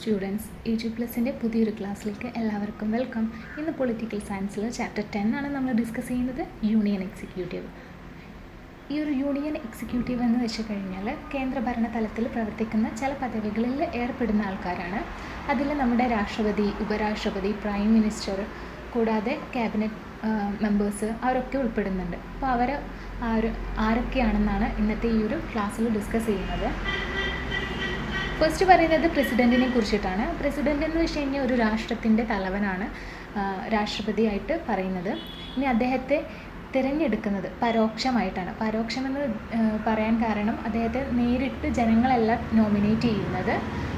Students EduPlusൻ്റെ പുതിയൊരു ക്ലാസ്സിലേക്ക് എല്ലാവർക്കും വെൽക്കം. ഇന്ന് പൊളിറ്റിക്കൽ സയൻസിൽ ചാപ്റ്റർ 10 ആണ് നമ്മൾ ഡിസ്കസ് ചെയ്യുന്നത്, യൂണിയൻ എക്സിക്യൂട്ടീവ്. ഈ ഒരു യൂണിയൻ എക്സിക്യൂട്ടീവ് എന്ന് വെച്ച് കഴിഞ്ഞാൽ കേന്ദ്രഭരണ തലത്തിൽ പ്രവർത്തിക്കുന്ന ചില പദവികളിൽ ഏർപ്പെടുന്ന ആൾക്കാരാണ്. അതിൽ നമ്മുടെ രാഷ്ട്രപതി, ഉപരാഷ്ട്രപതി, പ്രൈം മിനിസ്റ്റർ കൂടാതെ ക്യാബിനറ്റ് മെമ്പേഴ്സ് അവരൊക്കെ ഉൾപ്പെടുന്നുണ്ട്. അപ്പോൾ അവർ ആരൊക്കെയാണെന്നാണ് ഇന്നത്തെ ഈ ഒരു ക്ലാസ്സിൽ ഡിസ്കസ് ചെയ്യുന്നത്. ഫസ്റ്റ് പറയുന്നത് പ്രസിഡൻറ്റിനെ കുറിച്ചിട്ടാണ്. പ്രസിഡൻ്റ് എന്ന് വെച്ച് കഴിഞ്ഞാൽ ഒരു രാഷ്ട്രത്തിൻ്റെ തലവനാണ് രാഷ്ട്രപതിയായിട്ട് പറയുന്നത്. ഇനി അദ്ദേഹത്തെ തിരഞ്ഞെടുക്കുന്നത് പരോക്ഷമായിട്ടാണ്. പരോക്ഷമെന്ന് പറയാൻ കാരണം അദ്ദേഹത്തെ നേരിട്ട് ജനങ്ങളല്ല നോമിനേറ്റ് ചെയ്യുന്നത്.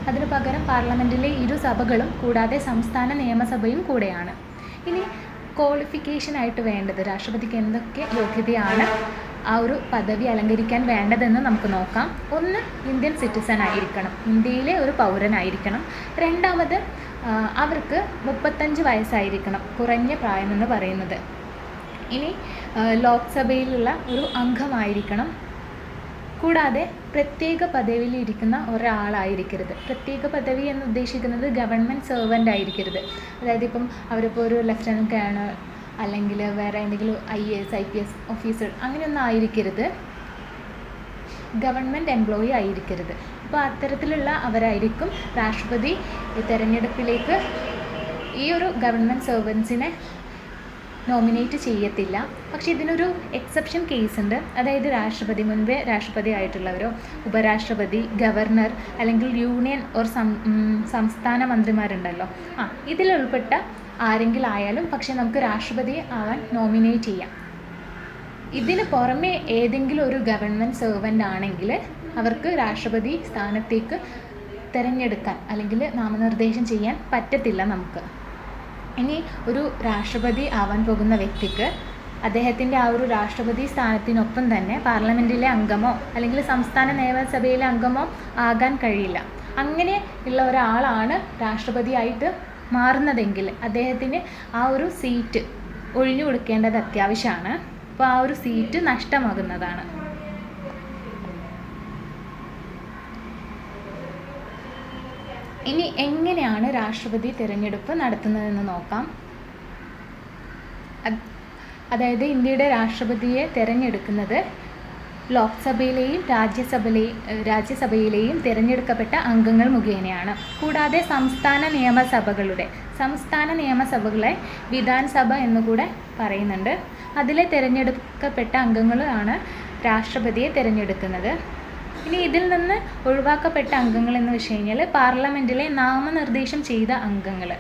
അതിനു പകരം പാർലമെൻറ്റിലെ ഇരു സഭകളും കൂടാതെ സംസ്ഥാന നിയമസഭയും കൂടെയാണ്. ഇനി ക്വാളിഫിക്കേഷനായിട്ട് വേണ്ടത് രാഷ്ട്രപതിക്ക് എന്തൊക്കെ യോഗ്യതയാണ് ആ ഒരു പദവി അലങ്കരിക്കാൻ വേണ്ടതെന്ന് നമുക്ക് നോക്കാം. ഒന്ന്, ഇന്ത്യൻ സിറ്റിസൺ ആയിരിക്കണം, ഇന്ത്യയിലെ ഒരു പൗരനായിരിക്കണം. രണ്ടാമത്, അവർക്ക് 35 വയസ്സായിരിക്കണം, കുറഞ്ഞ പ്രായമെന്ന് പറയുന്നത്. ഇനി ലോക്സഭയിലുള്ള ഒരു അംഗമായിരിക്കണം. കൂടാതെ പ്രത്യേക പദവിയിൽ ഇരിക്കുന്ന ഒരാളായിരിക്കരുത്. പ്രത്യേക പദവി എന്ന് ഉദ്ദേശിക്കുന്നത് ഗവൺമെൻറ് സെർവൻ്റ് ആയിരിക്കരുത്. അതായത് ഇപ്പം അവരിപ്പോൾ ഒരു ലെഫ്റ്റനൻറ്റ് കേണൽ അല്ലെങ്കിൽ വേറെ എന്തെങ്കിലും IAS IPS ഓഫീസർ അങ്ങനെയൊന്നും ആയിരിക്കരുത്. ഗവൺമെൻറ് എംപ്ലോയി ആയിരിക്കരുത്. അപ്പോൾ അത്തരത്തിലുള്ള അവരായിരിക്കും രാഷ്ട്രപതി തിരഞ്ഞെടുപ്പിലേക്ക് ഈ ഒരു ഗവൺമെൻറ് സെർവൻസിനെ നോമിനേറ്റ് ചെയ്യത്തില്ല. പക്ഷേ ഇതിനൊരു എക്സെപ്ഷൻ കേസ് ഉണ്ട്. അതായത് മുൻപേ രാഷ്ട്രപതി ആയിട്ടുള്ളവരോ ഉപരാഷ്ട്രപതി, ഗവർണർ അല്ലെങ്കിൽ യൂണിയൻ ഓർ സംസ്ഥാന മന്ത്രിമാരുണ്ടല്ലോ, ഇതിലുൾപ്പെട്ട ആരെങ്കിലും ആയാലും പക്ഷേ നമുക്ക് രാഷ്ട്രപതി ആവാൻ നോമിനേറ്റ് ചെയ്യാം. ഇതിന് പുറമെ ഏതെങ്കിലും ഒരു ഗവൺമെൻറ് സെർവൻ്റ് ആണെങ്കിൽ അവർക്ക് രാഷ്ട്രപതി സ്ഥാനത്തേക്ക് തിരഞ്ഞെടുക്കാൻ അല്ലെങ്കിൽ നാമനിർദ്ദേശം ചെയ്യാൻ പറ്റത്തില്ല നമുക്ക്. ഇനി ഒരു രാഷ്ട്രപതി ആവാൻ പോകുന്ന വ്യക്തിക്ക് അദ്ദേഹത്തിൻ്റെ ആ ഒരു രാഷ്ട്രപതി സ്ഥാനത്തിനൊപ്പം തന്നെ പാർലമെൻറ്റിലെ അംഗമോ അല്ലെങ്കിൽ സംസ്ഥാന നിയമസഭയിലെ അംഗമോ ആകാൻ കഴിയില്ല. അങ്ങനെ ഉള്ള ഒരാളാണ് രാഷ്ട്രപതിയായിട്ട് മാറുന്നതെങ്കിൽ അദ്ദേഹത്തിന് ആ ഒരു സീറ്റ് ഒഴിഞ്ഞു കൊടുക്കേണ്ടത് അത്യാവശ്യമാണ്. അപ്പോൾ ആ ഒരു സീറ്റ് നഷ്ടമാകുന്നതാണ്. ഇനി എങ്ങനെയാണ് രാഷ്ട്രപതി തിരഞ്ഞെടുപ്പ് നടത്തുന്നതെന്ന് നോക്കാം. അതായത് ഇന്ത്യയുടെ രാഷ്ട്രപതിയെ തിരഞ്ഞെടുക്കുന്നത് ലോക്സഭയിലെയും രാജ്യസഭയിലെയും തിരഞ്ഞെടുക്കപ്പെട്ട അംഗങ്ങൾ മുഖേനയാണ്. കൂടാതെ സംസ്ഥാന നിയമസഭകളെ വിധാൻസഭ എന്നുകൂടെ പറയുന്നുണ്ട്. അതിലെ തിരഞ്ഞെടുക്കപ്പെട്ട അംഗങ്ങളാണ് രാഷ്ട്രപതിയെ തിരഞ്ഞെടുക്കുന്നത്. ഇനി ഇതിൽ നിന്ന് ഒഴിവാക്കപ്പെട്ട അംഗങ്ങൾ എന്ന് വെച്ച് കഴിഞ്ഞാൽ പാർലമെൻറ്റിലെ നാമനിർദ്ദേശം ചെയ്ത അംഗങ്ങൾ,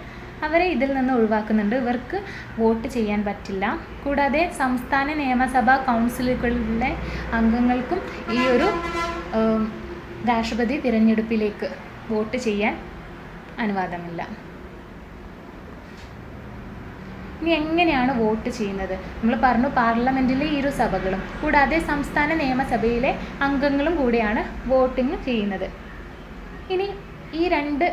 അവരെ ഇതിൽ നിന്ന് ഒഴിവാക്കുന്നുണ്ട്. ഇവർക്ക് വോട്ട് ചെയ്യാൻ പറ്റില്ല. കൂടാതെ സംസ്ഥാന നിയമസഭാ കൗൺസിലുകളിലെ അംഗങ്ങൾക്കും ഈ ഒരു രാഷ്ട്രപതി തിരഞ്ഞെടുപ്പിലേക്ക് വോട്ട് ചെയ്യാൻ അനുവാദമില്ല. ഇനി എങ്ങനെയാണ് വോട്ട് ചെയ്യുന്നത്? നമ്മൾ പറഞ്ഞു പാർലമെൻറ്റിലെ ഇരു സഭകളും കൂടാതെ സംസ്ഥാന നിയമസഭയിലെ അംഗങ്ങളും കൂടിയാണ് വോട്ടിംഗ് ചെയ്യുന്നത്. ഇനി ഈ രണ്ട്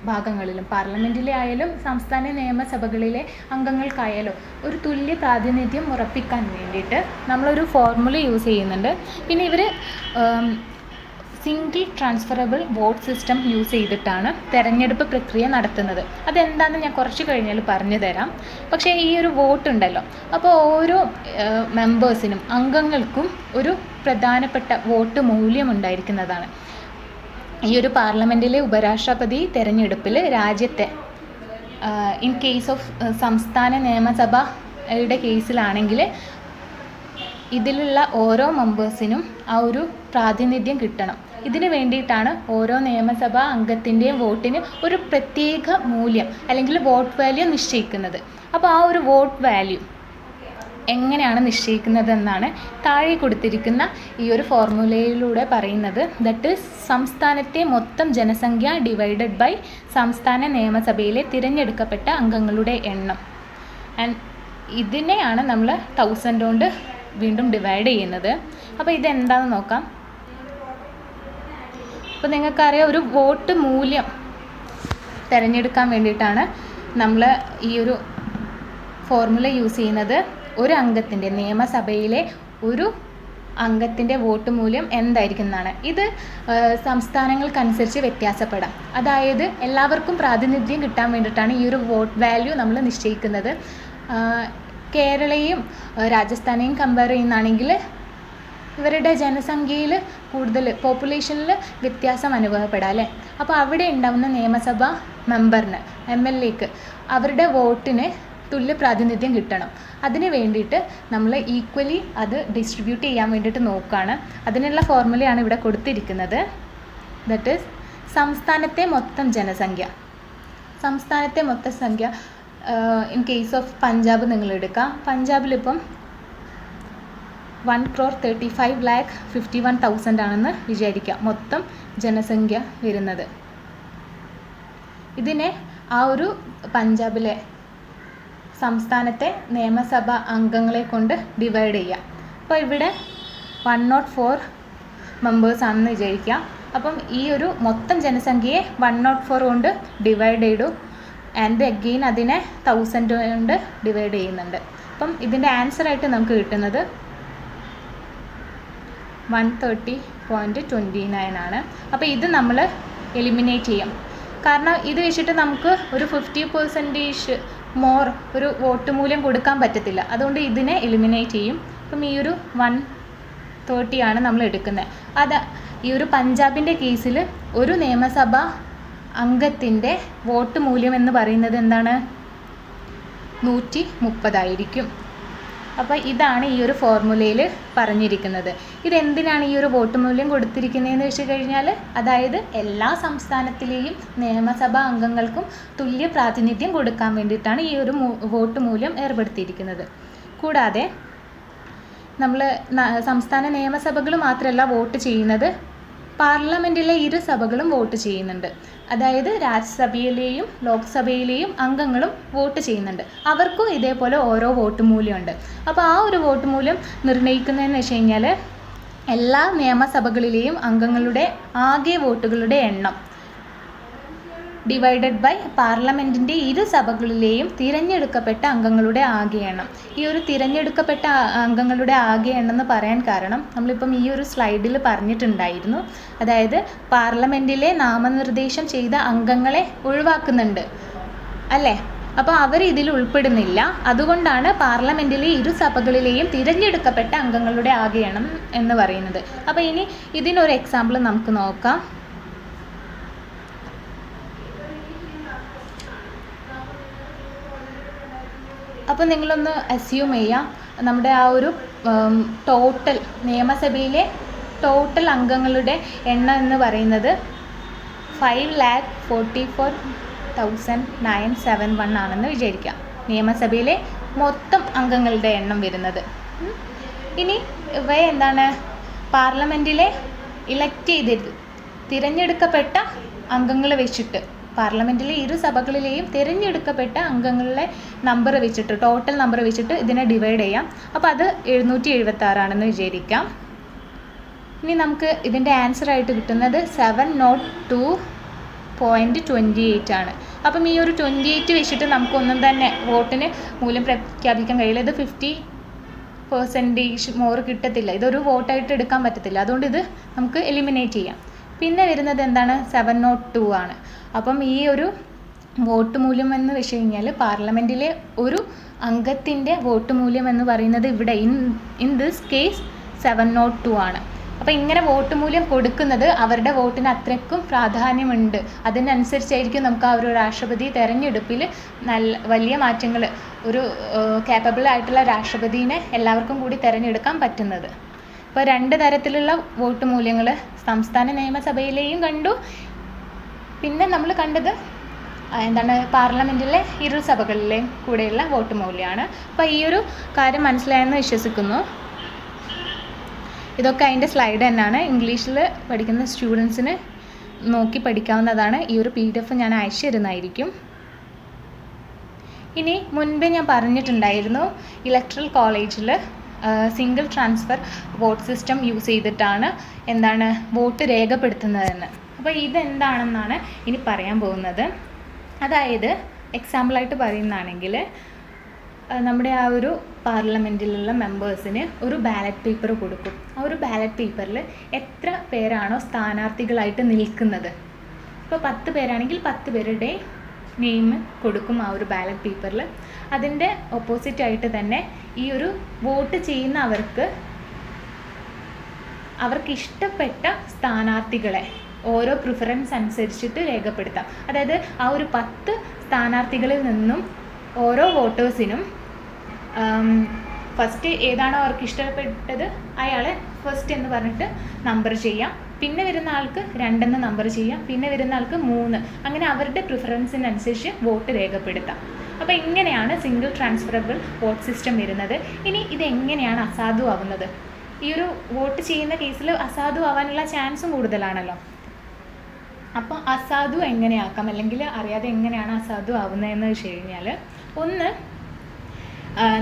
ഭാഗങ്ങളിലും പാർലമെൻറ്റിലെ ആയാലും സംസ്ഥാന നിയമസഭകളിലെ അംഗങ്ങൾക്കായാലും ഒരു തുല്യ പ്രാതിനിധ്യം ഉറപ്പിക്കാൻ വേണ്ടിയിട്ട് നമ്മളൊരു ഫോർമുല യൂസ് ചെയ്യുന്നുണ്ട്. പിന്നെ ഇവർ single transferable vote system use ചെയ്തിട്ടാണ് തെരഞ്ഞെടുപ്പ് പ്രക്രിയ നടത്തുന്നത്. അതെന്താണെന്ന് ഞാൻ കുറച്ച് കഴിഞ്ഞാൽ പറഞ്ഞു തരാം. പക്ഷേ ഈ ഒരു വോട്ട് ഉണ്ടല്ലോ, അപ്പോൾ ഓരോ മെമ്പേഴ്സിനും അംഗങ്ങൾക്കും ഒരു പ്രധാനപ്പെട്ട വോട്ട് മൂല്യം ഉണ്ടായിരിക്കുന്നതാണ്. ഈ ഒരു പാർലമെൻറ്റിലെ ഉപരാഷ്ട്രപതി തിരഞ്ഞെടുപ്പിൽ രാജ്യത്തെ ഇൻ കേസ് ഓഫ് സംസ്ഥാന നിയമസഭയുടെ കേസിലാണെങ്കിൽ ഇതിലുള്ള ഓരോ മെമ്പേഴ്സിനും ആ ഒരു പ്രാതിനിധ്യം കിട്ടണം. ഇതിന് വേണ്ടിയിട്ടാണ് ഓരോ നിയമസഭാ അംഗത്തിൻ്റെയും വോട്ടിന് ഒരു പ്രത്യേക മൂല്യം അല്ലെങ്കിൽ വോട്ട് വാല്യൂ നിശ്ചയിക്കുന്നത്. അപ്പോൾ ആ ഒരു വോട്ട് വാല്യൂ എങ്ങനെയാണ് നിശ്ചയിക്കുന്നതെന്നാണ് താഴെ കൊടുത്തിരിക്കുന്ന ഈ ഒരു ഫോർമുലയിലൂടെ പറയുന്നത്. ദറ്റ് ഈസ് സംസ്ഥാനത്തെ മൊത്തം ജനസംഖ്യ ഡിവൈഡഡ് ബൈ സംസ്ഥാന നിയമസഭയിലെ തിരഞ്ഞെടുക്കപ്പെട്ട അംഗങ്ങളുടെ എണ്ണം. ആൻഡ് ഇതിനെയാണ് നമ്മൾ 1000 കൊണ്ട് വീണ്ടും ഡിവൈഡ് ചെയ്യുന്നത്. അപ്പോൾ ഇതെന്താണെന്ന് നോക്കാം. അപ്പോൾ നിങ്ങൾക്കറിയാം, ഒരു വോട്ട് മൂല്യം തിരഞ്ഞെടുക്കാൻ വേണ്ടിയിട്ടാണ് നമ്മൾ ഈ ഒരു ഫോർമുല യൂസ് ചെയ്യുന്നത്. ഒരു അംഗത്തിൻ്റെ നിയമസഭയിലെ ഒരു അംഗത്തിൻ്റെ വോട്ട് മൂല്യം എന്തായിരിക്കും എന്നാണ്. ഇത് സംസ്ഥാനങ്ങൾക്കനുസരിച്ച് വ്യത്യാസപ്പെടാം. അതായത് എല്ലാവർക്കും പ്രാതിനിധ്യം കിട്ടാൻ വേണ്ടിയിട്ടാണ് ഈ ഒരു വോട്ട് വാല്യൂ നമ്മൾ നിശ്ചയിക്കുന്നത്. കേരളയും രാജസ്ഥാനെയും കമ്പയർ ചെയ്യുന്നതാണെങ്കിൽ ഇവരുടെ ജനസംഖ്യയിൽ കൂടുതൽ പോപ്പുലേഷനിൽ വ്യത്യാസം അനുഭവപ്പെടാം അല്ലേ. അപ്പോൾ അവിടെ ഉണ്ടാകുന്ന നിയമസഭാ മെമ്പറിന് MLAക്ക് അവരുടെ വോട്ടിന് തുല്യ പ്രാതിനിധ്യം കിട്ടണം. അതിന് വേണ്ടിയിട്ട് നമ്മൾ ഈക്വലി അത് ഡിസ്ട്രിബ്യൂട്ട് ചെയ്യാൻ വേണ്ടിയിട്ട് നോക്കുകയാണ്. അതിനുള്ള ഫോർമുലയാണ് ഇവിടെ കൊടുത്തിരിക്കുന്നത്. ദറ്റ് ഈസ് സംസ്ഥാനത്തെ മൊത്തം ജനസംഖ്യ. സംസ്ഥാനത്തെ മൊത്തം സംഖ്യ ഇൻ കേസ് ഓഫ് പഞ്ചാബ് നിങ്ങൾ എടുക്കാം. പഞ്ചാബിലിപ്പം 1,35,51,000 ആണെന്ന് വിചാരിക്കുക മൊത്തം ജനസംഖ്യ വരുന്നത്. ഇതിനെ ആ ഒരു പഞ്ചാബിലെ സംസ്ഥാനത്തെ നിയമസഭാ അംഗങ്ങളെ കൊണ്ട് ഡിവൈഡ് ചെയ്യാം. അപ്പോൾ ഇവിടെ 104 മെമ്പേഴ്സ് ആണെന്ന് വിചാരിക്കുക. അപ്പം ഈ ഒരു മൊത്തം ജനസംഖ്യയെ 104 കൊണ്ട് ഡിവൈഡ് ചെയ്തു. ആൻഡ് അഗെയിൻ അതിനെ 1000 കൊണ്ട് ഡിവൈഡ് ചെയ്യുന്നുണ്ട്. അപ്പം ഇതിൻ്റെ ആൻസറായിട്ട് നമുക്ക് കിട്ടുന്നത് 130.29 ആണ്. അപ്പോൾ ഇത് നമ്മൾ എലിമിനേറ്റ് ചെയ്യാം. കാരണം ഇത് വെച്ചിട്ട് നമുക്ക് ഒരു 50% മോർ ഒരു വോട്ട് മൂല്യം കൊടുക്കാൻ പറ്റത്തില്ല. അതുകൊണ്ട് ഇതിനെ എലിമിനേറ്റ് ചെയ്യും. അപ്പം ഈ ഒരു 130 ആണ് നമ്മൾ എടുക്കുന്നത്. അത് ഈ ഒരു പഞ്ചാബിൻ്റെ കേസിൽ ഒരു നിയമസഭാ അംഗത്തിൻ്റെ വോട്ട് മൂല്യം എന്ന് പറയുന്നത് എന്താണ്? 130 ആയിരിക്കും. അപ്പോൾ ഇതാണ് ഈ ഒരു ഫോർമുലയിൽ പറഞ്ഞിരിക്കുന്നത്. ഇതെന്തിനാണ് ഈ ഒരു വോട്ട് മൂല്യം കൊടുത്തിരിക്കുന്നതെന്ന് വെച്ച് കഴിഞ്ഞാൽ, അതായത് എല്ലാ സംസ്ഥാനത്തിലെയും നിയമസഭാ അംഗങ്ങൾക്കും തുല്യ പ്രാതിനിധ്യം കൊടുക്കാൻ വേണ്ടിയിട്ടാണ് ഈ ഒരു വോട്ട് മൂല്യം ഏർപ്പെടുത്തിയിരിക്കുന്നത്. കൂടാതെ നമ്മൾ സംസ്ഥാന നിയമസഭകൾ മാത്രമല്ല വോട്ട് ചെയ്യുന്നത്, പാർലമെൻറ്റിലെ ഇരു സഭകളും വോട്ട് ചെയ്യുന്നുണ്ട്. അതായത് രാജ്യസഭയിലെയും ലോക്സഭയിലെയും അംഗങ്ങളും വോട്ട് ചെയ്യുന്നുണ്ട്. അവർക്കും ഇതേപോലെ ഓരോ വോട്ട് മൂല്യമുണ്ട്. അപ്പോൾ ആ ഒരു വോട്ട് മൂല്യം നിർണ്ണയിക്കുന്നതെന്ന് വെച്ച് കഴിഞ്ഞാൽ എല്ലാ നിയമസഭകളിലെയും അംഗങ്ങളുടെ ആകെ വോട്ടുകളുടെ എണ്ണം ഡിവൈഡഡ് ബൈ പാർലമെൻറ്റിൻ്റെ ഇരു സഭകളിലെയും തിരഞ്ഞെടുക്കപ്പെട്ട അംഗങ്ങളുടെ ആകെ എണ്ണം. ഈ ഒരു തിരഞ്ഞെടുക്കപ്പെട്ട അംഗങ്ങളുടെ ആകെ എണ്ണം എന്ന് പറയാൻ കാരണം നമ്മളിപ്പം ഈ ഒരു സ്ലൈഡിൽ പറഞ്ഞിട്ടുണ്ടായിരുന്നു. അതായത് പാർലമെൻറ്റിലെ നാമനിർദ്ദേശം ചെയ്ത അംഗങ്ങളെ ഒഴിവാക്കുന്നുണ്ട് അല്ലേ. അപ്പോൾ അവർ ഇതിൽ ഉൾപ്പെടുന്നില്ല. അതുകൊണ്ടാണ് പാർലമെൻറ്റിലെ ഇരു സഭകളിലെയും തിരഞ്ഞെടുക്കപ്പെട്ട അംഗങ്ങളുടെ ആകെ എണ്ണം എന്ന് പറയുന്നത്. അപ്പോൾ ഇനി ഇതിനൊരു എക്സാമ്പിൾ നമുക്ക് നോക്കാം. അപ്പോൾ നിങ്ങളൊന്ന് അസ്യൂം ചെയ്യാം, നമ്മുടെ ആ ഒരു ടോട്ടൽ നിയമസഭയിലെ ടോട്ടൽ അംഗങ്ങളുടെ എണ്ണം എന്ന് പറയുന്നത് 5,44,971 ആണെന്ന് വിചാരിക്കാം. നിയമസഭയിലെ മൊത്തം അംഗങ്ങളുടെ എണ്ണം വരുന്നത്. ഇനി ഇവയെ എന്താണ്? പാർലമെൻറ്റിലെ ഇലക്ട് ചെയ്ത് തിരഞ്ഞെടുക്കപ്പെട്ട അംഗങ്ങൾ വെച്ചിട്ട്, പാർലമെൻറ്റിലെ ഇരു സഭകളിലെയും തിരഞ്ഞെടുക്കപ്പെട്ട അംഗങ്ങളുടെ നമ്പർ വെച്ചിട്ട്, ടോട്ടൽ നമ്പർ വെച്ചിട്ട് ഇതിനെ ഡിവൈഡ് ചെയ്യാം. അപ്പോൾ അത് 776 ആണെന്ന് വിചാരിക്കാം. ഇനി നമുക്ക് ഇതിൻ്റെ ആൻസറായിട്ട് കിട്ടുന്നത് 702.28 ആണ്. അപ്പം ഈ ഒരു 28 വെച്ചിട്ട് നമുക്കൊന്നും തന്നെ വോട്ടിന് മൂല്യം പ്രഖ്യാപിക്കാൻ കഴിയില്ല. ഇത് 50% മോർ കിട്ടത്തില്ല. ഇതൊരു വോട്ടായിട്ട് എടുക്കാൻ പറ്റത്തില്ല. അതുകൊണ്ട് ഇത് നമുക്ക് എലിമിനേറ്റ് ചെയ്യാം. പിന്നെ വരുന്നത് എന്താണ്? 702 ആണ്. അപ്പം ഈ ഒരു വോട്ട് മൂല്യം എന്ന് വെച്ച് കഴിഞ്ഞാൽ പാർലമെൻറ്റിലെ ഒരു അംഗത്തിൻ്റെ വോട്ട് മൂല്യം എന്ന് പറയുന്നത് ഇവിടെ ഇൻ ദിസ് കേസ് 702 ആണ്. അപ്പോൾ ഇങ്ങനെ വോട്ട് മൂല്യം കൊടുക്കുന്നത് അവരുടെ വോട്ടിന് അത്രയ്ക്കും പ്രാധാന്യമുണ്ട്. അതിനനുസരിച്ചായിരിക്കും നമുക്ക് ആ ഒരു രാഷ്ട്രപതി തെരഞ്ഞെടുപ്പിൽ വലിയ മാറ്റങ്ങൾ, ഒരു കേപ്പബിൾ ആയിട്ടുള്ള രാഷ്ട്രപതിനെ എല്ലാവർക്കും കൂടി തിരഞ്ഞെടുക്കാൻ പറ്റുന്നത്. ഇപ്പോൾ 2 തരത്തിലുള്ള വോട്ട് മൂല്യങ്ങൾ സംസ്ഥാന നിയമസഭയിലെയും കണ്ടു. പിന്നെ നമ്മൾ കണ്ടത് എന്താണ്? പാർലമെൻറ്റിലെ ഇരു സഭകളിലെയും കൂടെയുള്ള വോട്ട് മൂല്യമാണ്. അപ്പോൾ ഈ ഒരു കാര്യം മനസ്സിലായെന്ന് വിശ്വസിക്കുന്നു. ഇതൊക്കെ അതിൻ്റെ സ്ലൈഡ് തന്നെയാണ്. ഇംഗ്ലീഷിൽ പഠിക്കുന്ന സ്റ്റുഡൻസിന് നോക്കി പഠിക്കാവുന്നതാണ്. ഈ ഒരു PDF ഞാൻ അയച്ചു തരുന്നതായിരിക്കും. ഇനി മുൻപേ ഞാൻ പറഞ്ഞിട്ടുണ്ടായിരുന്നു, ഇലക്ട്രൽ കോളേജിൽ single transfer vote system use ചെയ്തിട്ടാണ് എന്താണ് വോട്ട് രേഖപ്പെടുത്തുന്നതെന്ന്. അപ്പോൾ ഇതെന്താണെന്നാണ് ഇനി പറയാൻ പോകുന്നത്. അതായത് എക്സാമ്പിളായിട്ട് പറയുന്നതാണെങ്കിൽ നമ്മുടെ ആ ഒരു പാർലമെൻറ്റിലുള്ള മെമ്പേഴ്സിന് ഒരു ബാലറ്റ് പേപ്പർ കൊടുക്കും. ആ ഒരു ബാലറ്റ് പേപ്പറിൽ എത്ര പേരാണോ സ്ഥാനാർത്ഥികളായിട്ട് നിൽക്കുന്നത്, ഇപ്പോൾ 10 പേരാണെങ്കിൽ 10 പേരുടെ നെയിം കൊടുക്കും ആ ഒരു ബാലറ്റ് പേപ്പറിൽ. അതിൻ്റെ ഓപ്പോസിറ്റായിട്ട് തന്നെ ഈ ഒരു വോട്ട് ചെയ്യുന്ന അവർക്ക് ഇഷ്ടപ്പെട്ട സ്ഥാനാർത്ഥികളെ ഓരോ പ്രിഫറൻസ് അനുസരിച്ചിട്ട് രേഖപ്പെടുത്താം. അതായത് ആ ഒരു 10 സ്ഥാനാർത്ഥികളിൽ നിന്നും ഓരോ വോട്ടേഴ്സിനും ഫസ്റ്റ് ഏതാണോ അവർക്ക് ഇഷ്ടപ്പെട്ടത് അയാളെ ഫസ്റ്റ് എന്ന് പറഞ്ഞിട്ട് നമ്പർ ചെയ്യാം. പിന്നെ വരുന്ന ആൾക്ക് 2 എന്ന് നമ്പർ ചെയ്യാം. പിന്നെ വരുന്ന ആൾക്ക് 3. അങ്ങനെ അവരുടെ പ്രിഫറൻസിനനുസരിച്ച് വോട്ട് രേഖപ്പെടുത്താം. അപ്പോൾ ഇങ്ങനെയാണ് സിംഗിൾ ട്രാൻസ്ഫറബിൾ വോട്ട് സിസ്റ്റം വരുന്നത്. ഇനി ഇതെങ്ങനെയാണ് അസാധു ആവുന്നത്? ഈ ഒരു വോട്ട് ചെയ്യുന്ന കേസിൽ അസാധു ആവാനുള്ള ചാൻസും കൂടുതലാണല്ലോ. അപ്പോൾ അസാധു എങ്ങനെയാക്കാം, അല്ലെങ്കിൽ അറിയാതെ എങ്ങനെയാണ് അസാധു ആവുന്നതെന്ന് വെച്ച് കഴിഞ്ഞാൽ, ഒന്ന്,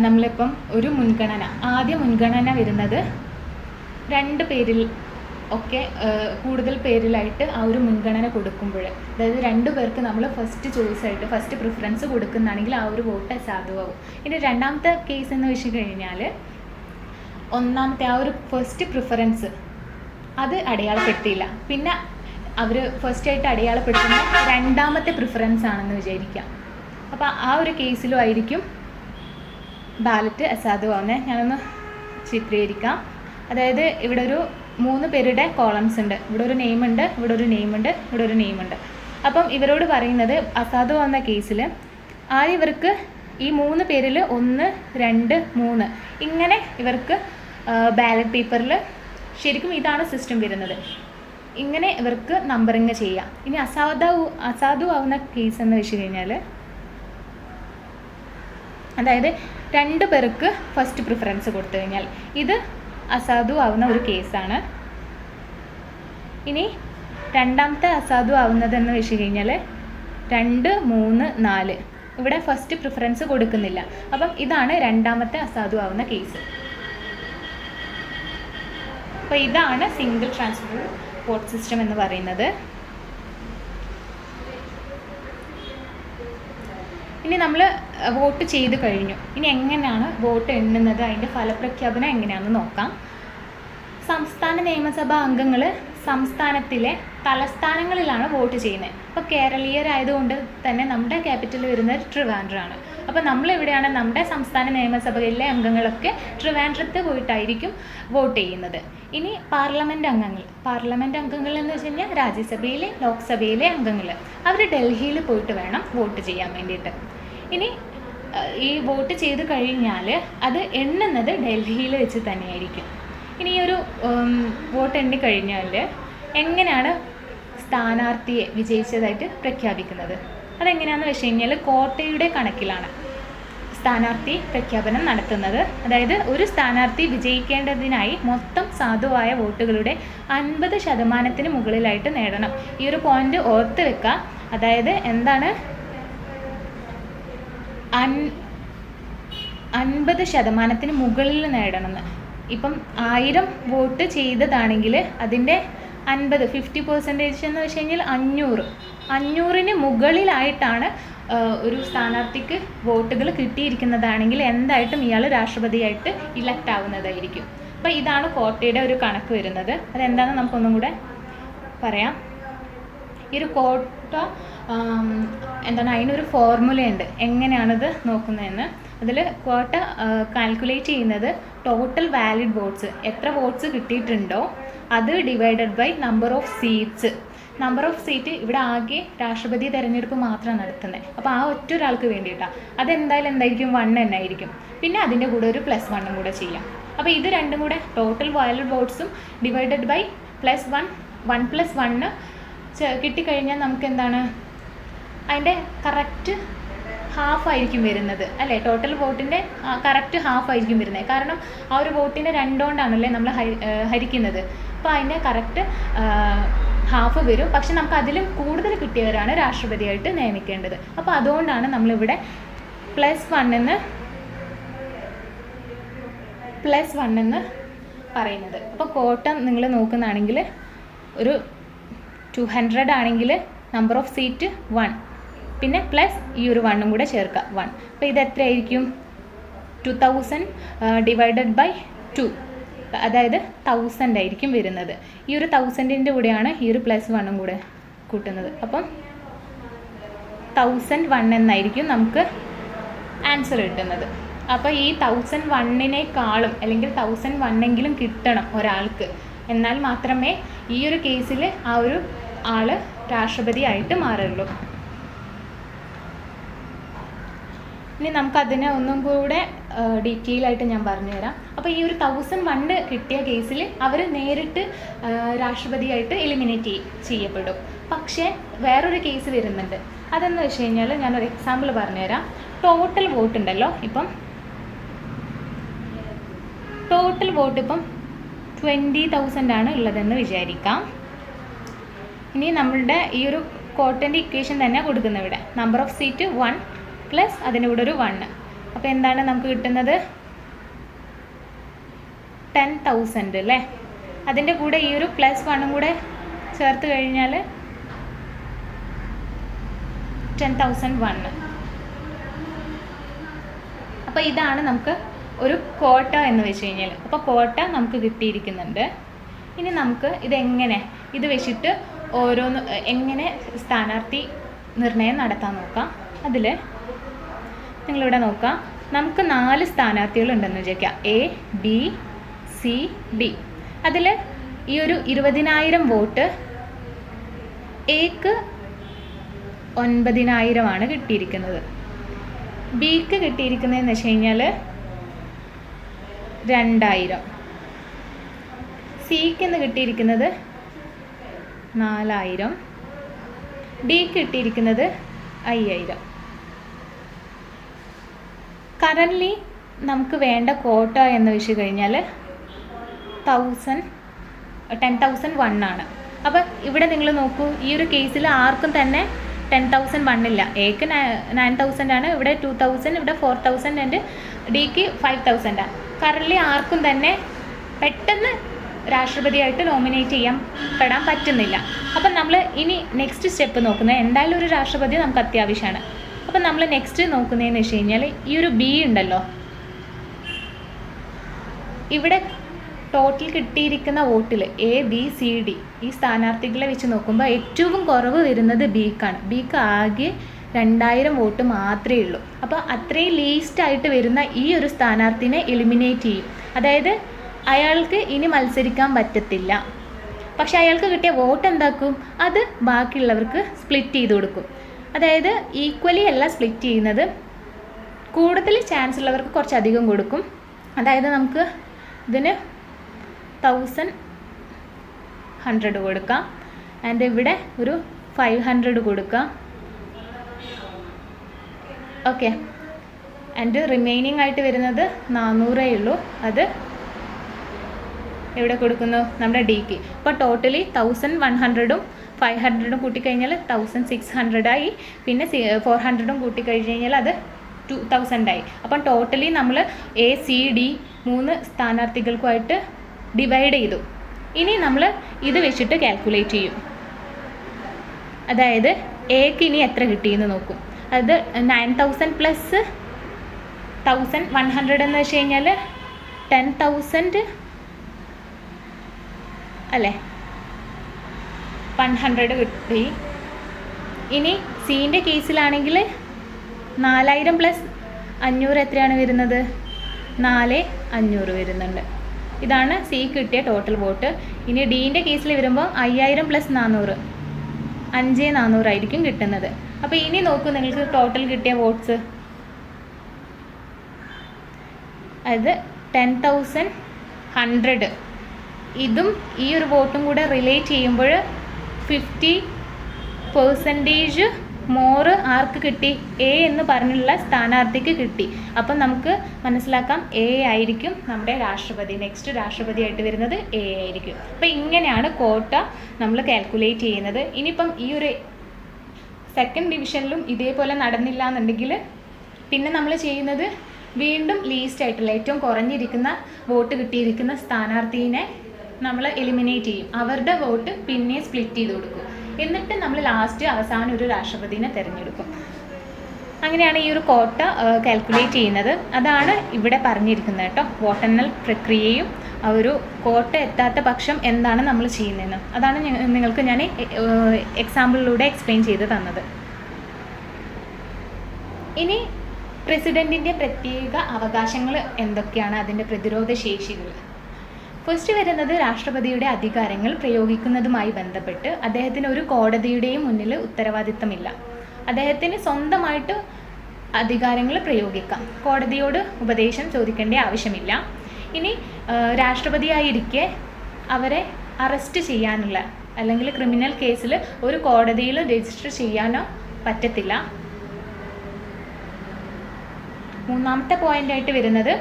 നമ്മളിപ്പം ഒരു ആദ്യ മുൻഗണന വരുന്നത് 2 പേരിൽ ഒക്കെ കൂടുതൽ പേരിലായിട്ട് ആ ഒരു മുൻഗണന കൊടുക്കുമ്പോൾ, അതായത് 2 പേർക്ക് നമ്മൾ ഫസ്റ്റ് ചോയ്സായിട്ട് ഫസ്റ്റ് പ്രിഫറൻസ് കൊടുക്കുന്നതാണെങ്കിൽ ആ ഒരു വോട്ട് അസാധുവാകും. ഇനി രണ്ടാമത്തെ കേസ് എന്ന് വെച്ച് കഴിഞ്ഞാൽ, ഒന്നാമത്തെ ആ ഒരു ഫസ്റ്റ് പ്രിഫറൻസ് അത് അടയാളപ്പെടുത്തിയില്ല, പിന്നെ അവർ ഫസ്റ്റായിട്ട് അടയാളപ്പെടുത്തുന്ന രണ്ടാമത്തെ പ്രിഫറൻസ് ആണെന്ന് വിചാരിക്കാം. അപ്പോൾ ആ ഒരു കേസിലും ആയിരിക്കും ബാലറ്റ് അസാധുവാകുന്നത്. ഞാനൊന്ന് ചിത്രീകരിക്കാം. അതായത് ഇവിടെ ഒരു 3 പേരുടെ കോളംസ് ഉണ്ട്. ഇവിടെ ഒരു നെയിം ഉണ്ട്, ഇവിടെ ഒരു നെയിം ഉണ്ട്, ഇവിടെ ഒരു നെയിം ഉണ്ട്. അപ്പം ഇവരോട് പറയുന്നത് അസാധുവാകുന്ന കേസിൽ ആദ്യം ഇവർക്ക് ഈ 3 പേരിൽ 1, 2, 3 ഇങ്ങനെ ഇവർക്ക് ബാലറ്റ് പേപ്പറിൽ ശരിക്കും ഇതാണ് സിസ്റ്റം വരുന്നത്. ഇങ്ങനെ ഇവർക്ക് നമ്പറിങ് ചെയ്യാം. ഇനി അസാധു ആവുന്ന കേസ് എന്ന് വെച്ച് കഴിഞ്ഞാൽ, അതായത് 2 പേർക്ക് ഫസ്റ്റ് പ്രിഫറൻസ് കൊടുത്തു കഴിഞ്ഞാൽ ഇത് അസാധു ആവുന്ന ഒരു കേസാണ്. ഇനി രണ്ടാമത്തെ അസാധു ആവുന്നതെന്ന് വെച്ച് കഴിഞ്ഞാൽ 2, 3, 4 ഇവിടെ ഫസ്റ്റ് പ്രിഫറൻസ് കൊടുക്കുന്നില്ല. അപ്പം ഇതാണ് രണ്ടാമത്തെ അസാധു ആവുന്ന കേസ്. അപ്പോൾ ഇതാണ് സിംഗിൾ ട്രാൻസ്ഫറബിൾ വോട്ട് സിസ്റ്റം എന്ന് പറയുന്നത്. ഇനി നമ്മൾ വോട്ട് ചെയ്ത് കഴിഞ്ഞു. ഇനി എങ്ങനെയാണ് വോട്ട് എണ്ണുന്നത്, അതിൻ്റെ ഫലപ്രഖ്യാപനം എങ്ങനെയാണെന്ന് നോക്കാം. സംസ്ഥാന നിയമസഭാ അംഗങ്ങൾ സംസ്ഥാനത്തിലെ തലസ്ഥാനങ്ങളിലാണ് വോട്ട് ചെയ്യുന്നത്. അപ്പോൾ കേരളീയരായതുകൊണ്ട് തന്നെ നമ്മുടെ ക്യാപിറ്റൽ വരുന്നത് ട്രിവാൻഡ്രമാണ്. അപ്പോൾ നമ്മളെവിടെയാണ് നമ്മുടെ സംസ്ഥാന നിയമസഭയിലെ അംഗങ്ങളൊക്കെ ട്രിവാൻഡ്രത്ത് പോയിട്ടായിരിക്കും വോട്ട് ചെയ്യുന്നത്. ഇനി പാർലമെൻറ്റ് അംഗങ്ങൾ എന്ന് വെച്ച് കഴിഞ്ഞാൽ രാജ്യസഭയിലെ ലോക്സഭയിലെ അംഗങ്ങൾ അവർ ഡൽഹിയിൽ പോയിട്ട് വേണം വോട്ട് ചെയ്യാൻ വേണ്ടിയിട്ട്. ഇനി ഈ വോട്ട് ചെയ്ത് കഴിഞ്ഞാൽ അത് എണ്ണുന്നത് ഡൽഹിയിൽ വെച്ച് തന്നെയായിരിക്കും. ഇനി ഈ ഒരു വോട്ട് എണ്ണിക്കഴിഞ്ഞാൽ എങ്ങനെയാണ് സ്ഥാനാർത്ഥിയെ വിജയിച്ചതായിട്ട് പ്രഖ്യാപിക്കുന്നത്? അതെങ്ങനെയാണെന്ന് വെച്ച് കഴിഞ്ഞാൽ കോട്ടയുടെ കണക്കിലാണ് സ്ഥാനാർത്ഥി പ്രഖ്യാപനം നടത്തുന്നത്. അതായത് ഒരു സ്ഥാനാർത്ഥി വിജയിക്കേണ്ടതിനായി മൊത്തം സാധുവായ വോട്ടുകളുടെ 50% മുകളിലായിട്ട് നേടണം. ഈ ഒരു പോയിന്റ് ഓർത്ത് വെക്കുക. അതായത് എന്താണ് 50% മുകളിൽ നേടണമെന്ന്. ഇപ്പം 1000 വോട്ട് ചെയ്തതാണെങ്കിൽ അതിൻ്റെ 50% എന്ന് വെച്ച് കഴിഞ്ഞാൽ 500 മുകളിലായിട്ടാണ് ഒരു സ്ഥാനാർത്ഥിക്ക് വോട്ടുകൾ കിട്ടിയിരിക്കുന്നതാണെങ്കിൽ എന്തായിട്ടും ഇയാൾ രാഷ്ട്രപതിയായിട്ട് ഇലക്ട് ആവുന്നതായിരിക്കും. അപ്പോൾ ഇതാണ് കോട്ടയുടെ ഒരു കണക്ക് വരുന്നത്. അതെന്താണെന്ന് നമുക്കൊന്നും കൂടെ പറയാം. ഈ ഒരു കോട്ട അതിനൊരു ഫോർമുലയുണ്ട് എങ്ങനെയാണിത് നോക്കുന്നതെന്ന്. അതിൽ കോട്ട കാൽക്കുലേറ്റ് ചെയ്യുന്നത് ടോട്ടൽ വാലിഡ് വോട്ട്സ്, എത്ര വോട്ട്സ് കിട്ടിയിട്ടുണ്ടോ അത് divided by number of seat. ഇവിടെ ആകെ രാഷ്ട്രപതി തെരഞ്ഞെടുപ്പ് മാത്രമാണ് നടത്തുന്നത്. അപ്പോൾ ആ ഒറ്റ ഒരാൾക്ക് വേണ്ടിയിട്ടാണ്. എന്തായിരിക്കും 1 എന്നായിരിക്കും. പിന്നെ അതിൻ്റെ കൂടെ ഒരു +1 കൂടെ ചെയ്യാം. അപ്പോൾ ഇത് രണ്ടും കൂടെ ടോട്ടൽ വാലിഡ് വോട്ട്സും ഡിവൈഡഡ് ബൈ +1 കിട്ടിക്കഴിഞ്ഞാൽ നമുക്ക് എന്താണ് അതിൻ്റെ കറക്റ്റ് ഹാഫ് ആയിരിക്കും വരുന്നത് അല്ലേ? ടോട്ടൽ വോട്ടിൻ്റെ കറക്റ്റ് ഹാഫ് ആയിരിക്കും വരുന്നത്. കാരണം ആ ഒരു വോട്ടിനെ 2 കൊണ്ടാണല്ലേ നമ്മൾ ഹരിക്കുന്നത്. അപ്പോൾ അതിൻ്റെ കറക്റ്റ് ഹാഫ് വരും. പക്ഷെ നമുക്ക് അതിലും കൂടുതൽ കിട്ടിയവരാണ് രാഷ്ട്രപതിയായിട്ട് നിയമിക്കേണ്ടത്. അപ്പോൾ അതുകൊണ്ടാണ് നമ്മളിവിടെ +1 എന്ന് പറയുന്നത്. അപ്പോൾ കോട്ട നിങ്ങൾ നോക്കുന്നതാണെങ്കിൽ ഒരു 200 ആണെങ്കിൽ നമ്പർ ഓഫ് സീറ്റ് 1, പിന്നെ പ്ലസ് ഈ ഒരു 1 കൂടെ ചേർക്കുക 1. അപ്പോൾ ഇത് എത്രയായിരിക്കും? 2000 ഡിവൈഡഡ് ബൈ 2, അതായത് 1000 ആയിരിക്കും വരുന്നത്. ഈ ഒരു 1000ൻ്റെ കൂടെയാണ് ഈ ഒരു +1 കൂടെ കൂട്ടുന്നത്. അപ്പം 1001 എന്നായിരിക്കും നമുക്ക് ആൻസർ കിട്ടുന്നത്. അപ്പോൾ ഈ 1001-നേക്കാളും അല്ലെങ്കിൽ 1001 കിട്ടണം ഒരാൾക്ക്, എന്നാൽ മാത്രമേ ഈ ഒരു കേസിൽ ആ ഒരു ആൾ രാഷ്ട്രപതിയായിട്ട് മാറുള്ളൂ. ഇനി നമുക്കതിനെ ഒന്നും കൂടെ ഡീറ്റെയിൽ ആയിട്ട് ഞാൻ പറഞ്ഞുതരാം. അപ്പോൾ ഈ ഒരു 1001 കിട്ടിയ കേസിൽ അവർ നേരിട്ട് രാഷ്ട്രപതിയായിട്ട് എലിമിനേറ്റ് ചെയ്യപ്പെടും. പക്ഷേ വേറൊരു കേസ് വരുന്നുണ്ട്. അതെന്ന് വെച്ച് കഴിഞ്ഞാൽ ഞാനൊരു എക്സാമ്പിൾ പറഞ്ഞുതരാം. ടോട്ടൽ വോട്ട് ഉണ്ടല്ലോ, ഇപ്പം ടോട്ടൽ വോട്ട് ഇപ്പം 20,000 ആണ് ഉള്ളതെന്ന് വിചാരിക്കാം. ഇനി നമ്മളുടെ ഈ ഒരു കോട്ടൻ്റെ ഇക്വേഷൻ തന്നെ കൊടുക്കുന്നത് ഇവിടെ നമ്പർ ഓഫ് സീറ്റ് 1 പ്ലസ് അതിൻ്റെ കൂടെ ഒരു 1. അപ്പോൾ എന്താണ് നമുക്ക് കിട്ടുന്നത്? 10,000 അല്ലേ. അതിൻ്റെ കൂടെ ഈ ഒരു +1 കൂടെ ചേർത്ത് കഴിഞ്ഞാൽ 10,001. അപ്പോൾ ഇതാണ് നമുക്ക് ഒരു കോട്ട എന്ന് വെച്ച് കഴിഞ്ഞാൽ. അപ്പോൾ കോട്ട നമുക്ക് കിട്ടിയിരിക്കുന്നുണ്ട്. ഇനി നമുക്ക് ഇതെങ്ങനെ ഇത് വെച്ചിട്ട് ഓരോന്ന് എങ്ങനെ സ്ഥാനാർത്ഥി നിർണയം നടത്താൻ നോക്കാം. അതിൽ നിങ്ങളിവിടെ നോക്കാം, നമുക്ക് 4 സ്ഥാനാർത്ഥികളുണ്ടെന്ന് വിചാരിക്കുക, A, B, C, D. അതിൽ ഈ ഒരു 20,000 വോട്ട് എക്ക് 9,000 കിട്ടിയിരിക്കുന്നത്. ബിക്ക് കിട്ടിയിരിക്കുന്നതെന്ന് വെച്ച് കഴിഞ്ഞാൽ 2,000. സിക്ക് എന്ന് കിട്ടിയിരിക്കുന്നത് 4,000. ഡിക്ക് കിട്ടിയിരിക്കുന്നത് 5,000. കറൻ്റ്ലി നമുക്ക് വേണ്ട കോട്ട എന്ന് വെച്ച് കഴിഞ്ഞാൽ 10,001 ആണ്. അപ്പോൾ ഇവിടെ നിങ്ങൾ നോക്കൂ, ഈ ഒരു കേസിൽ ആർക്കും തന്നെ 10,001 ഇല്ല. എക്ക് 9,000 ആണ്, ഇവിടെ 2,000, ഇവിടെ 4,000 ആൻഡ് ഡിക്ക് 5,000 ആണ്. കറൻ്റ്ലി ആർക്കും തന്നെ പെട്ടെന്ന് രാഷ്ട്രപതിയായിട്ട് നോമിനേറ്റ് പെടാൻ പറ്റുന്നില്ല. അപ്പം നമ്മൾ ഇനി നെക്സ്റ്റ് സ്റ്റെപ്പ് നോക്കുന്നത്, എന്തായാലും ഒരു രാഷ്ട്രപതി നമുക്ക് അത്യാവശ്യമാണ്. അപ്പം നമ്മൾ നെക്സ്റ്റ് നോക്കുന്നതെന്ന് വെച്ച് കഴിഞ്ഞാൽ ഈ ഒരു ബി ഉണ്ടല്ലോ, ഇവിടെ ടോട്ടൽ കിട്ടിയിരിക്കുന്ന വോട്ടിൽ A, B, C, D ഈ സ്ഥാനാർത്ഥികളെ വെച്ച് നോക്കുമ്പോൾ ഏറ്റവും കുറവ് വരുന്നത് ബിക്കാണ്. ബിക്ക് ആകെ 2,000 വോട്ട് മാത്രമേ ഉള്ളൂ. അപ്പോൾ അത്രയും ലീസ്റ്റായിട്ട് വരുന്ന ഈ ഒരു സ്ഥാനാർത്ഥിനെ എലിമിനേറ്റ് ചെയ്യും. അതായത് അയാൾക്ക് ഇനി മത്സരിക്കാൻ പറ്റത്തില്ല. പക്ഷെ അയാൾക്ക് കിട്ടിയ വോട്ട് എന്താക്കും, അത് ബാക്കിയുള്ളവർക്ക് സ്പ്ലിറ്റ് ചെയ്ത് കൊടുക്കും. അതായത് ഈക്വലി അല്ല സ്പ്ലിറ്റ് ചെയ്യുന്നത്, കൂടുതൽ ചാൻസ് ഉള്ളവർക്ക് കുറച്ചധികം കൊടുക്കും. അതായത് നമുക്ക് ഇതിന് 1,100 കൊടുക്കാം, ആൻഡ് ഇവിടെ ഒരു 500 കൊടുക്കാം. ഓക്കെ, ആൻഡ് റിമൈനിങ് ആയിട്ട് വരുന്നത് 400 ഉള്ളൂ. അത് എവിടെ കൊടുക്കുന്നു? നമ്മുടെ ഡിക്ക്. അപ്പോൾ ടോട്ടലി 1,100ഉം 500ഉം കൂട്ടിക്കഴിഞ്ഞാൽ 1,600 ആയി. പിന്നെ 400ഉം കൂട്ടിക്കഴിഞ്ഞ് കഴിഞ്ഞാൽ അത് 2,000 ആയി. അപ്പം ടോട്ടലി നമ്മൾ A, C, D 3 സ്ഥാനാർത്ഥികൾക്കുമായിട്ട് ഡിവൈഡ് ചെയ്തു. ഇനി നമ്മൾ ഇത് വെച്ചിട്ട് കാൽക്കുലേറ്റ് ചെയ്യും. അതായത് എക്ക് ഇനി എത്ര കിട്ടിയെന്ന് നോക്കും. അത് 9,000 പ്ലസ് 1,100 എന്ന് വെച്ച് കഴിഞ്ഞാൽ 10,000 അല്ലേ, 100 കിട്ടി. ഇനി സീൻ്റെ കേസിലാണെങ്കിൽ 4,000 പ്ലസ് 500 എത്രയാണ് വരുന്നത്? 4,500 വരുന്നുണ്ട്. ഇതാണ് സി കിട്ടിയ ടോട്ടൽ വോട്ട്. ഇനി ഡീൻ്റെ കേസിൽ വരുമ്പോൾ 5,000 പ്ലസ് 400 5,400 ആയിരിക്കും കിട്ടുന്നത്. അപ്പോൾ ഇനി നോക്കൂ, നിങ്ങൾക്ക് ടോട്ടൽ കിട്ടിയ വോട്ട്സ് അത് 10,100. ഇതും ഈ ഒരു വോട്ടും കൂടെ റിലേറ്റ് ചെയ്യുമ്പോൾ 50% മോറ് ആർക്ക് കിട്ടി? എ എന്ന് പറഞ്ഞുള്ള സ്ഥാനാർത്ഥിക്ക് കിട്ടി. അപ്പം നമുക്ക് മനസ്സിലാക്കാം എ ആയിരിക്കും നമ്മുടെ രാഷ്ട്രപതി, നെക്സ്റ്റ് രാഷ്ട്രപതിയായിട്ട് വരുന്നത് എ ആയിരിക്കും. അപ്പം ഇങ്ങനെയാണ് കോട്ട നമ്മൾ കാൽക്കുലേറ്റ് ചെയ്യുന്നത്. ഇനിയിപ്പം ഈ ഒരു സെക്കൻഡ് ഡിവിഷനിലും ഇതേപോലെ നടന്നില്ല എന്നുണ്ടെങ്കിൽ പിന്നെ നമ്മൾ ചെയ്യുന്നത് വീണ്ടും ലീസ്റ്റ് ആയിട്ടുള്ള ഏറ്റവും കുറഞ്ഞിരിക്കുന്ന വോട്ട് കിട്ടിയിരിക്കുന്ന സ്ഥാനാർത്ഥീനെ നമ്മൾ എലിമിനേറ്റ് ചെയ്യും. അവരുടെ വോട്ട് പിന്നെ സ്പ്ലിറ്റ് ചെയ്ത് കൊടുക്കും. എന്നിട്ട് നമ്മൾ ലാസ്റ്റ് അവസാനം ഒരു രാഷ്ട്രപതിനെ തിരഞ്ഞെടുക്കും. അങ്ങനെയാണ് ഈ ഒരു കോട്ട കാൽക്കുലേറ്റ് ചെയ്യുന്നത്. അതാണ് ഇവിടെ പറഞ്ഞിരിക്കുന്നത് കേട്ടോ. വോട്ടെണ്ണൽ പ്രക്രിയയും ഒരു കോട്ട എത്താത്ത പക്ഷം എന്താണ് നമ്മൾ ചെയ്യുന്നതെന്ന് അതാണ് നിങ്ങൾക്ക് ഞാൻ എക്സാമ്പിളിലൂടെ എക്സ്പ്ലെയിൻ ചെയ്ത് തന്നത്. ഇനി പ്രസിഡൻറ്റിൻ്റെ പ്രത്യേക അവകാശങ്ങൾ എന്തൊക്കെയാണ്, അതിൻ്റെ പ്രതിരോധ ശേഷികൾ. ഫസ്റ്റ് വരുന്നത് രാഷ്ട്രപതിയുടെ അധികാരങ്ങൾ പ്രയോഗിക്കുന്നതുമായി ബന്ധപ്പെട്ട് അദ്ദേഹത്തിന് ഒരു കോടതിയുടെയും മുന്നിൽ ഉത്തരവാദിത്തമില്ല. അദ്ദേഹത്തിന് സ്വന്തമായിട്ട് അധികാരങ്ങൾ പ്രയോഗിക്കാം, കോടതിയോട് ഉപദേശം ചോദിക്കേണ്ട ആവശ്യമില്ല. ഇനി രാഷ്ട്രപതിയായിരിക്കെ അവരെ അറസ്റ്റ് ചെയ്യാനുള്ള അല്ലെങ്കിൽ ക്രിമിനൽ കേസിൽ ഒരു കോടതിയിൽ രജിസ്റ്റർ ചെയ്യാനോ പറ്റത്തില്ല. മൂന്നാമത്തെ പോയിൻ്റായിട്ട് വരുന്നത്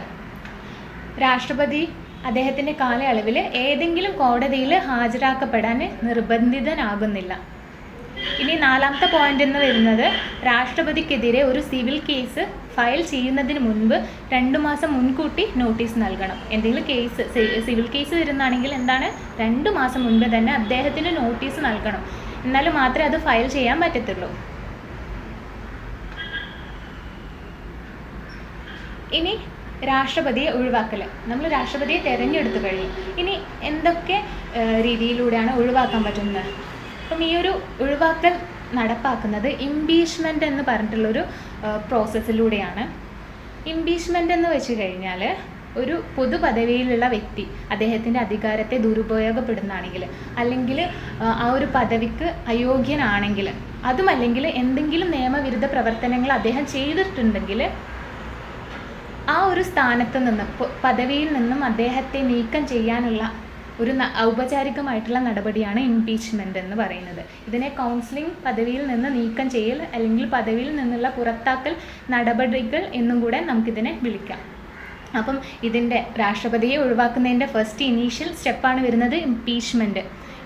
രാഷ്ട്രപതി അദ്ദേഹത്തിൻ്റെ കാലയളവിൽ ഏതെങ്കിലും കോടതിയിൽ ഹാജരാക്കപ്പെടാൻ നിർബന്ധിതനാകുന്നില്ല. ഇനി നാലാമത്തെ പോയിന്റ് എന്ന് വരുന്നത് രാഷ്ട്രപതിക്കെതിരെ ഒരു സിവിൽ കേസ് ഫയൽ ചെയ്യുന്നതിന് മുൻപ് 2 മാസം മുൻകൂട്ടി നോട്ടീസ് നൽകണം. എന്തെങ്കിലും കേസ് സിവിൽ കേസ് വരുന്നതാണെങ്കിൽ എന്താണ് 2 മാസം മുൻപ് തന്നെ അദ്ദേഹത്തിന് നോട്ടീസ് നൽകണം, എന്നാലും മാത്രമേ അത് ഫയൽ ചെയ്യാൻ പറ്റത്തുള്ളൂ. ഇനി രാഷ്ട്രപതിയെ ഒഴിവാക്കൽ. നമ്മൾ രാഷ്ട്രപതിയെ തിരഞ്ഞെടുത്തു കഴിഞ്ഞു, ഇനി എന്തൊക്കെ രീതിയിലൂടെയാണ് ഒഴിവാക്കാൻ പറ്റുന്നത്? അപ്പം ഈ ഒരു ഒഴിവാക്കൽ നടപ്പാക്കുന്നത് ഇംപീച്ച്മെൻ്റ് എന്ന് പറഞ്ഞിട്ടുള്ളൊരു പ്രോസസ്സിലൂടെയാണ്. ഇംപീച്ച്മെൻ്റ് എന്ന് വെച്ച് കഴിഞ്ഞാൽ ഒരു പൊതു പദവിയിലുള്ള വ്യക്തി അദ്ദേഹത്തിൻ്റെ അധികാരത്തെ ദുരുപയോഗപ്പെടുന്നതാണെങ്കിൽ, അല്ലെങ്കിൽ ആ ഒരു പദവിക്ക് അയോഗ്യനാണെങ്കിൽ, അതുമല്ലെങ്കിൽ എന്തെങ്കിലും നിയമവിരുദ്ധ പ്രവർത്തനങ്ങൾ അദ്ദേഹം ചെയ്തിട്ടുണ്ടെങ്കിൽ ആ ഒരു സ്ഥാനത്ത് നിന്നും പദവിയിൽ നിന്നും അദ്ദേഹത്തെ നീക്കം ചെയ്യാനുള്ള ഒരു ഔപചാരികമായിട്ടുള്ള നടപടിയാണ് ഇംപീച്ച്മെൻ്റ് എന്ന് പറയുന്നത്. ഇതിനെ കൗൺസിലിംഗ്, പദവിയിൽ നിന്ന് നീക്കം ചെയ്യൽ അല്ലെങ്കിൽ പദവിയിൽ നിന്നുള്ള പുറത്താക്കൽ നടപടികൾ എന്നും കൂടെ നമുക്കിതിനെ വിളിക്കാം. അപ്പം ഇതിൻ്റെ രാഷ്ട്രപതിയെ ഒഴിവാക്കുന്നതിൻ്റെ ഫസ്റ്റ് ഇനീഷ്യൽ സ്റ്റെപ്പാണ് വരുന്നത് ഇംപീച്ച്മെൻറ്റ്.